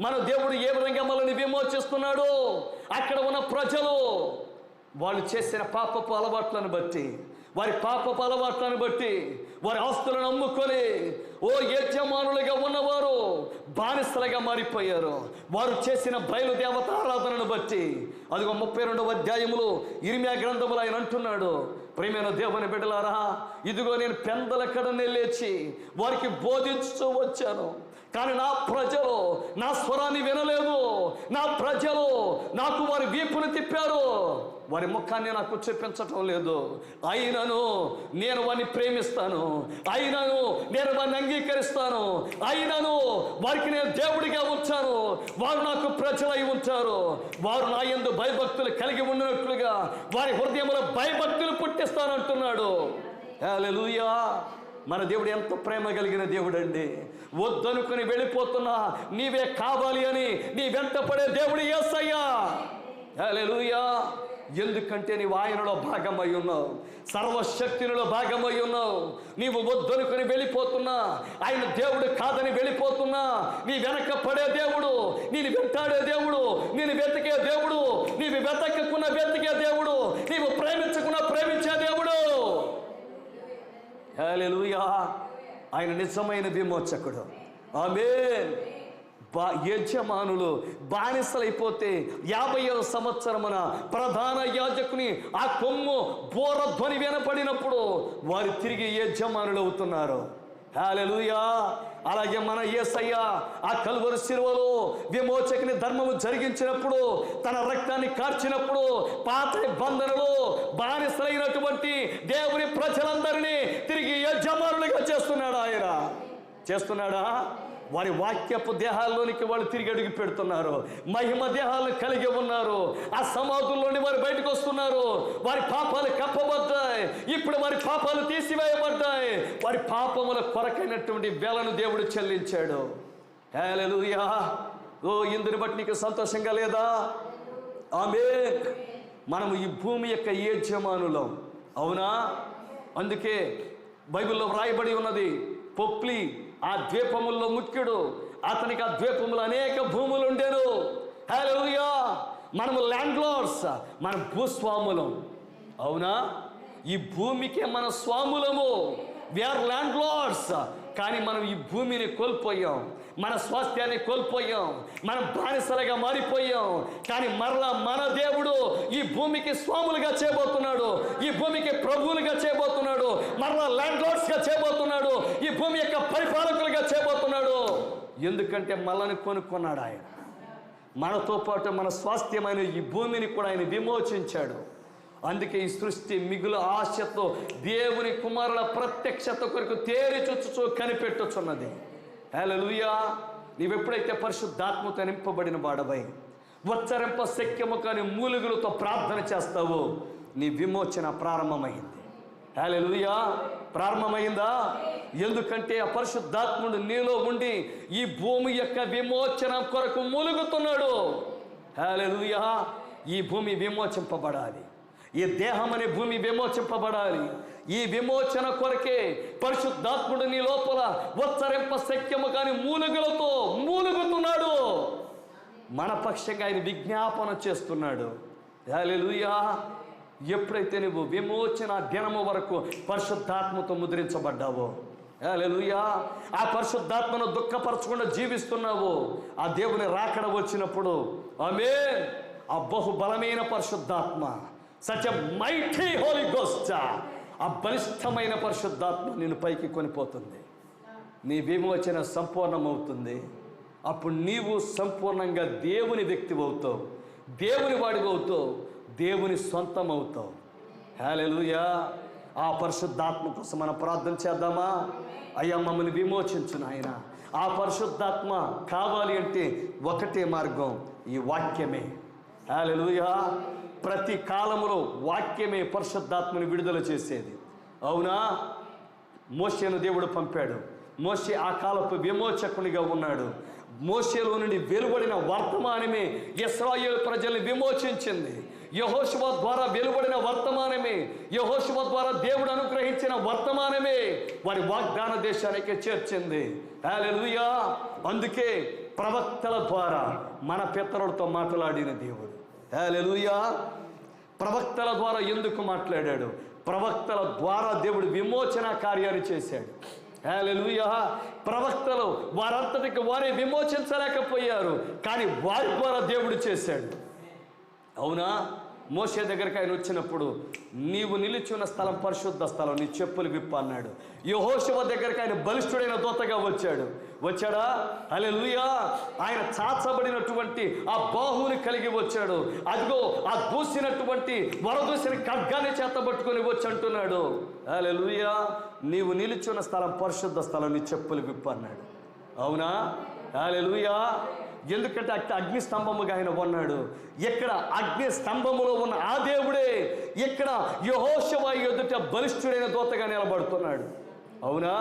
మన దేవుడు ఏ విధంగా మనల్ని విమోచిస్తున్నాడు? అక్కడ ఉన్న ప్రజలు వాళ్ళు చేసిన పాపపు అలవాట్లను బట్టి, వారి పాపపు అలవాట్లను బట్టి వారి ఆస్తులను అమ్ముకొని యజమానులుగా ఉన్నవారు బానిసలుగా మారిపోయారు. వారు చేసిన బయలుదేవత ఆరాధనను బట్టి. అదిగో 32వ అధ్యాయములో ఇర్మియా గ్రంథములో ఆయన అంటున్నాడు, ప్రియమైన దేవుని బిడ్డలారా, ఇదిగో నేను పెందల కడనే లేచి వారికి బోధించుతూ వచ్చాను, కానీ నా ప్రజలు నా స్వరాన్ని వినలేదు. నా ప్రజలు నాకు వారి వీపును తిప్పారు, వారి ముఖాన్ని నాకు చూపించటం లేదు. అయినను నేను వారిని ప్రేమిస్తాను, అయినను నేను వారిని అంగీకరిస్తాను, అయినను వారికి నేను దేవుడిగా ఉంచాను. వారు నాకు ప్రజలై ఉంటారు. వారు నా యందు భయభక్తులు కలిగి ఉన్నట్లుగా వారి హృదయంలో భయభక్తులు పుట్టిస్తానంటున్నాడు. హల్లెలూయా. మన దేవుడు ఎంత ప్రేమ కలిగిన దేవుడు అండి. వద్దనుకుని వెళ్ళిపోతున్నా నీవే కావాలి అని నీ వెంట పడే దేవుడు యేసయ్యా. హల్లెలూయా. ఎందుకంటే నీవు ఆయనలో భాగమై ఉన్నావు, సర్వశక్తిలో భాగమై ఉన్నావు. నీవు వద్దనుకుని వెళ్ళిపోతున్నా, ఆయన దేవుడు కాదని వెళ్ళిపోతున్నా, నీ వెనక పడే దేవుడు, నేను వెంటాడే దేవుడు, నేను వెతికే దేవుడు, నీవు వెతకకున్న వెతికే దేవుడు, నీవు ప్రేమించకున్న ప్రేమించే దేవుడు. హల్లెలూయా. ఆయన నిజమైన విమోచకుడు. ఆమేన్. యజమానులు బానిసలైపోతే 50వ సంవత్సరమున ప్రధాన యాజకుని ఆ కొమ్ము బోర ధ్వని వినపడినప్పుడు వారు తిరిగి యజమానులు అవుతున్నారు. హల్లెలూయా. అలాగే మన యేసయ్య ఆ కల్వరి శిలువలో విమోచకుని ధర్మము జరిగించినప్పుడు, తన రక్తాన్ని కార్చినప్పుడు, పాత బంధనలో బానిసలైనటువంటి దేవుని ప్రజలందరినీ తిరిగి యజమానులుగా చేస్తున్నాడు. ఆయన చేస్తున్నాడా? వారి వాక్యపు దేహాల్లోనికి వాళ్ళు తిరిగి అడుగు పెడుతున్నారు. మహిమ దేహాలను కలిగి ఉన్నారు. ఆ సమాధుల్లోని వారు బయటకు వస్తున్నారు. వారి పాపాలు కప్పబడ్డాయి. ఇప్పుడు వారి పాపాలు తీసివేయబడ్డాయి. వారి పాపముల కొరకైనటువంటి వేలను దేవుడు చెల్లించాడు. హల్లెలూయా. ఇందుని బట్టి నీకు సంతోషంగా లేదా? ఆమేన్. మనము ఈ భూమి యొక్క యజమానులం, అవునా? అందుకే బైబిల్లో వ్రాయబడి ఉన్నది, పొప్లి ఆ ద్వీపముల్లో ముఖ్యుడు, అతనికి ఆ ద్వీపములు అనేక భూములు ఉండేను. హల్లెలూయా. మనము ల్యాండ్ లార్డ్స్, మన భూస్వాములం, అవునా? ఈ భూమికే మన స్వాములము. We are land Lord's. కానీ మనం ఈ భూమిని కోల్పోయాం, మన స్వాస్థ్యాన్ని కోల్పోయాం, మనం బానిసలుగా మారిపోయాం. కానీ మరలా మన దేవుడు ఈ భూమికి స్వాములుగా చేయబోతున్నాడు, ఈ భూమికి ప్రభువులుగా చేయబోతున్నాడు, మరలా ల్యాండ్ లార్డ్స్గా చేయబోతున్నాడు, ఈ భూమి యొక్క పరిపాలకులుగా చేయబోతున్నాడు. ఎందుకంటే మనల్ని కొనుక్కున్నాడు ఆయన. మనతో పాటు మన స్వాస్థ్యమైన ఈ భూమిని కూడా ఆయన విమోచించాడు. అందుకే ఈ సృష్టి మిగులు ఆశతో దేవుని కుమారుల ప్రత్యక్షత కొరకు తేరి చుచ్చు కనిపెట్టుచున్నది. హల్లెలూయా. నీవెప్పుడైతే పరిశుద్ధాత్మతో నింపబడిన వాడవై ఉచ్చరింప శక్యము కాని మూలుగులతో ప్రార్థన చేస్తావో నీ విమోచన ప్రారంభమైంది. హల్లెలూయా. ప్రారంభమైందా? ఎందుకంటే ఆ పరిశుద్ధాత్ముడు నీలో ఉండి ఈ భూమి యొక్క విమోచన కొరకు మూలుగుతున్నాడు. హల్లెలూయా. ఈ భూమి విమోచింపబడాలి, ఈ దేహం అనే భూమి విమోచింపబడాలి. ఈ విమోచన కొరకే పరిశుద్ధాత్ముడు నీ లోపల ఉచ్చరింప శక్యము కాని మూలుగులతో మూలుగుతున్నాడు. మన పక్షంగా ఆయన విజ్ఞాపన చేస్తున్నాడు. హల్లెలూయా. ఎప్పుడైతే నువ్వు విమోచన దినము వరకు పరిశుద్ధాత్మతో ముద్రించబడ్డావో, హల్లెలూయా, ఆ పరిశుద్ధాత్మను దుఃఖపరచకుండా జీవిస్తున్నావు, ఆ దేవుని రాకడ వచ్చినప్పుడు ఆమేన్, ఆ బహుబలమైన పరిశుద్ధాత్మ, such a mighty holy ghost, ఆ బలిష్టమైన పరిశుద్ధాత్మ నిన్ను పైకి కొనిపోతుంది. నీ విమోచన సంపూర్ణమవుతుంది. అప్పుడు నీవు సంపూర్ణంగా దేవుని వ్యక్తి అవుతావు, దేవుని వాడివి అవుతావు, దేవుని సొంతం అవుతావు. హల్లెలూయా. ఆ పరిశుద్ధాత్మ కోసం మనం ప్రార్థన చేద్దామా? అయ్యా మమ్మల్ని విమోచించు నాయన. ఆ పరిశుద్ధాత్మ కావాలి అంటే ఒకటే మార్గం, ఈ వాక్యమే. హల్లెలూయా. ప్రతి కాలంలో వాక్యమే పరిశుద్ధాత్మని విడుదల చేసేది. అవునా? మోషేను దేవుడు పంపాడు. మోషే ఆ కాలపు విమోచకునిగా ఉన్నాడు. మోషేలో నుండి వెలువడిన వర్తమానమే ఇశ్రాయేలు ప్రజల్ని విమోచించింది. యెహోషువ ద్వారా వెలువడిన వర్తమానమే, యెహోషువ ద్వారా దేవుడు అనుగ్రహించిన వర్తమానమే వారి వాగ్దాన దేశానికి చేర్చింది. హల్లెలూయా. అందుకే ప్రవక్తల ద్వారా మన పితరులతో మాట్లాడిన దేవుడు. హల్లెలూయా. ప్రవక్తల ద్వారా ఎందుకు మాట్లాడాడు? ప్రవక్తల ద్వారా దేవుడు విమోచన కార్యాన్ని చేశాడు. హల్లెలూయా. ప్రవక్తలు వారంతటికి వారే విమోచించలేకపోయారు, కానీ వారి ద్వారా దేవుడు చేశాడు. అవునా? మోషే దగ్గరికి ఆయన వచ్చినప్పుడు, నీవు నిలిచిన స్థలం పరిశుద్ధ స్థలం, నీ చెప్పులు విప్పు అన్నాడు. యెహోషువ దగ్గరికి ఆయన బలిష్ఠుడైన దూతగా వచ్చాడా? హల్లెలూయా. ఆయన చాచబడినటువంటి ఆ బాహువుని కలిగి వచ్చాడు. అదిగో ఆ దూసినటువంటి వరదూసిన ఖడ్గాన్ని చేతబట్టుకొని వచ్చి అంటున్నాడు, హల్లెలూయా, నీవు నిలిచిన స్థలం పరిశుద్ధ స్థలం, నీ చెప్పులు విప్పు అన్నాడు. అవునా? హల్లెలూయా. ఎందుకంటే అగ్ని స్తంభముగా ఆయన ఉన్నాడు. ఇక్కడ అగ్ని స్తంభములో ఉన్న ఆ దేవుడే ఇక్కడ యెహోషువ ఎదుట బలిష్ఠుడైన దూతగా నిలబడుతున్నాడు. అవునా?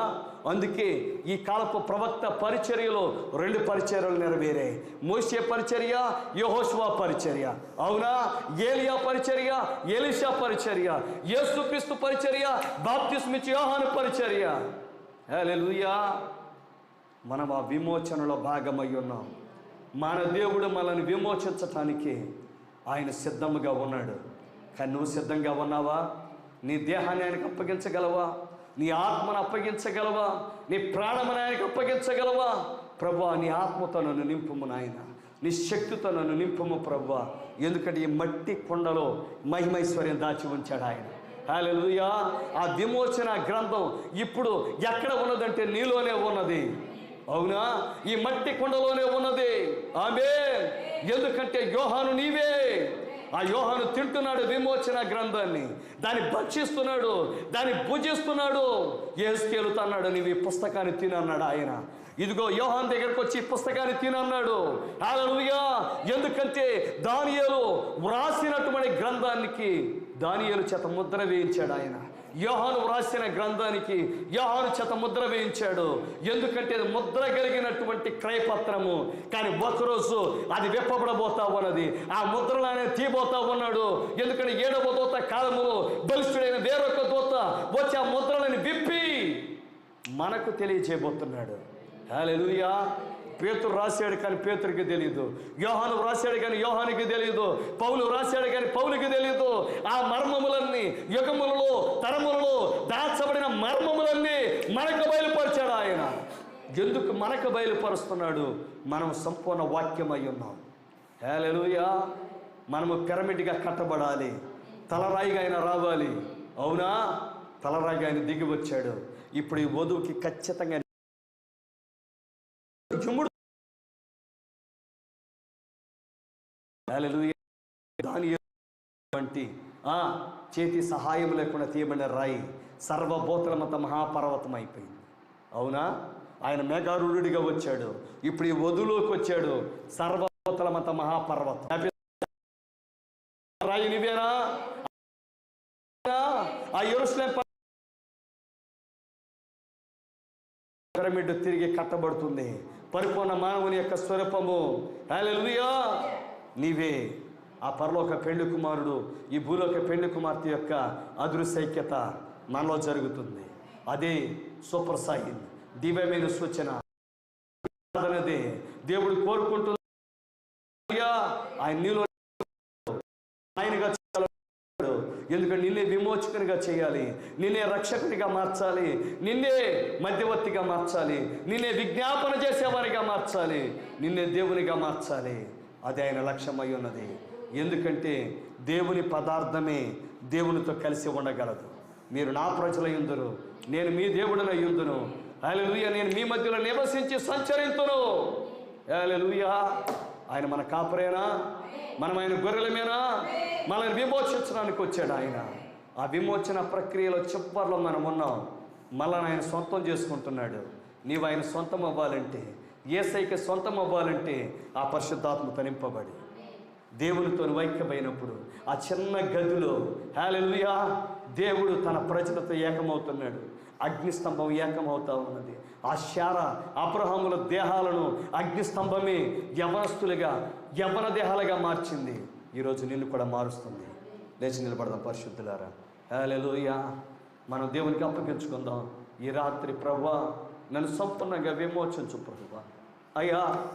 అందుకే ఈ కాలపు ప్రవక్త పరిచర్యలో 2 పరిచర్యలు నెరవేరాయి. మోషే పరిచర్య, యెహోషువ పరిచర్య. అవునా? ఏలియా పరిచర్య, ఎలీషా పరిచర్య, యేసుక్రీస్తు పరిచర్య, బాప్తిస్మిచ్చు యోహాను పరిచర్య. హల్లెలూయా. మనం ఆ విమోచనలో భాగమై ఉన్నాం. మన దేవుడు మనల్ని విమోచించటానికి ఆయన సిద్ధంగా ఉన్నాడు. కానీ నువ్వు సిద్ధంగా ఉన్నావా? నీ దేహాన్ని ఆయనకు అప్పగించగలవా? నీ ఆత్మను అప్పగించగలవా? నీ ప్రాణమును ఆయనకు అప్పగించగలవా? ప్రభువా, నీ ఆత్మతో నన్ను నింపుము నాయన, నీ శక్తితో నన్ను నింపుము ప్రభువా. ఎందుకంటే ఈ మట్టి కొండలో మహిమైశ్వర్యం దాచి ఉంచాడు ఆయన. హల్లెలూయా. ఆ విమోచన గ్రంథం ఇప్పుడు ఎక్కడ ఉన్నదంటే నీలోనే ఉన్నది. అవునా? ఈ మట్టి కొండలోనే ఉన్నది. ఆమేన్. ఎందుకంటే యోహాను నీవే. ఆ యోహాను తింటున్నాడు విమోచన గ్రంథాన్ని, దాన్ని భక్షిస్తున్నాడు, దాన్ని భుజిస్తున్నాడు. యెహెజ్కేలుతో అన్నాడు, నీవు ఈ పుస్తకాన్ని తినన్నాడు ఆయన. ఇదిగో యోహాను దగ్గరకు వచ్చి పుస్తకాన్ని తినన్నాడు. హల్లెలూయా. ఎందుకంటే దానియేలు వ్రాసినటువంటి గ్రంథానికి దానియేలు చేత ముద్ర వేయించాడు ఆయన. యోహాను వ్రాసిన గ్రంథానికి యోహాను చేత ముద్ర వేయించాడు. ఎందుకంటే అది ముద్ర కలిగినటువంటి క్రయపత్రము. కానీ ఒకరోజు అది విప్పబడబోతా ఉన్నది. ఆ ముద్రలు ఆయన తీయబోతా ఉన్నాడు. ఎందుకంటే 7వ దూత కాలములో బలిష్ఠుడైన వేరొక దూత వచ్చి ఆ ముద్రలను విప్పి మనకు తెలియజేయబోతున్నాడు. హల్లెలూయా. పేతురు రాశాడు కానీ పేతురికి తెలియదు. యోహాను రాశాడు కానీ యోహానికి తెలియదు. పౌలు రాశాడు కానీ పౌలుకి తెలియదు. ఆ మర్మములన్నీ యుగములలో తరములలో దాచబడిన మర్మములన్నీ మనకు బయలుపరిచాడు ఆయన. ఎందుకు మనకు బయలుపరుస్తున్నాడు? మనం సంపూర్ణ వాక్యమై ఉన్నాం. హల్లెలూయా. మనము పిరమిడ్గా కట్టబడాలి. తలరాయిగా ఆయన రావాలి. అవునా? తలరాయిగా ఆయన దిగి వచ్చాడు. ఇప్పుడు ఈ వధువుకి ఖచ్చితంగా వంటి చేతి సహాయం లేకుండా తీయబడిన రాయి సర్వభూతలమంత మహాపర్వతం అయిపోయింది. అవునా? ఆయన మేఘారూఢుడిగా వచ్చాడు. ఇప్పుడు ఈ వధువులోకి వచ్చాడు, సర్వభూతలమంత మహాపర్వతం. రాయి నీవేనా? ఆ యెరూషలేము పిరమిడ్ తిరిగి కట్టబడుతుంది. పరిపూర్ణ మానవుని యొక్క స్వరూపము. హల్లెలూయా. నీవే. ఆ పరలోక పెళ్లి కుమారుడు ఈ భూలోక పెళ్లి కుమార్తె యొక్క అదృశ్యైక్యత మనలో జరుగుతుంది. అదే సూపర్ సైన్, దివ్యమైన సూచన. దేవుడు కోరుకుంటున్నా ఆయన నీలో ఆయనగా. ఎందుకంటే నిన్నే విమోచకునిగా చేయాలి, నిన్నే రక్షకునిగా మార్చాలి, నిన్నే మధ్యవర్తిగా మార్చాలి, నిన్నే విజ్ఞాపన చేసేవారిగా మార్చాలి, నిన్నే దేవునిగా మార్చాలి. అది ఆయన లక్ష్యమై ఉన్నది. ఎందుకంటే దేవుని పదార్థమే దేవునితో కలిసి ఉండగలదు. మీరు నా ప్రజలై ఉందురు, నేను మీ దేవుడినై ఉందును. హల్లెలూయా. నేను మీ మధ్యలో నివసించి సంచరింతును. హల్లెలూయా. ఆయన మన కాపరేనా? మనం ఆయన గొర్రెలమేనా? మనల్ని విమోచించడానికి వచ్చాడు ఆయన. ఆ విమోచన ప్రక్రియలో చివరిలో మనం ఉన్నాం. మళ్ళా ఆయన సొంతం చేసుకుంటున్నాడు. నీవు ఆయన సొంతం అవ్వాలంటే, యేసయ్యకి సొంతం అవ్వాలంటే ఆ పరిశుద్ధాత్మతో నింపబడి దేవునితో ఐక్యమైనప్పుడు ఆ చిన్న గదిలో హల్లెలూయా దేవుడు తన ప్రజలతో ఏకమవుతున్నాడు. అగ్నిస్తంభం ఏకమవుతా ఉన్నది. ఆ శార అబ్రహాముల దేహాలను అగ్నిస్తంభమే యవనస్తులుగా యవన దేహాలుగా మార్చింది. ఈరోజు నిన్ను కూడా మారుస్తుంది. లేచి నిలబడదాం పరిశుద్ధులారా. హల్లెలూయా. మనం దేవునికి అప్పగించుకుందాం. ఈ రాత్రి ప్రభువా నన్ను సంపూర్ణంగా విమోచించు ప్రభువా. అయ్యా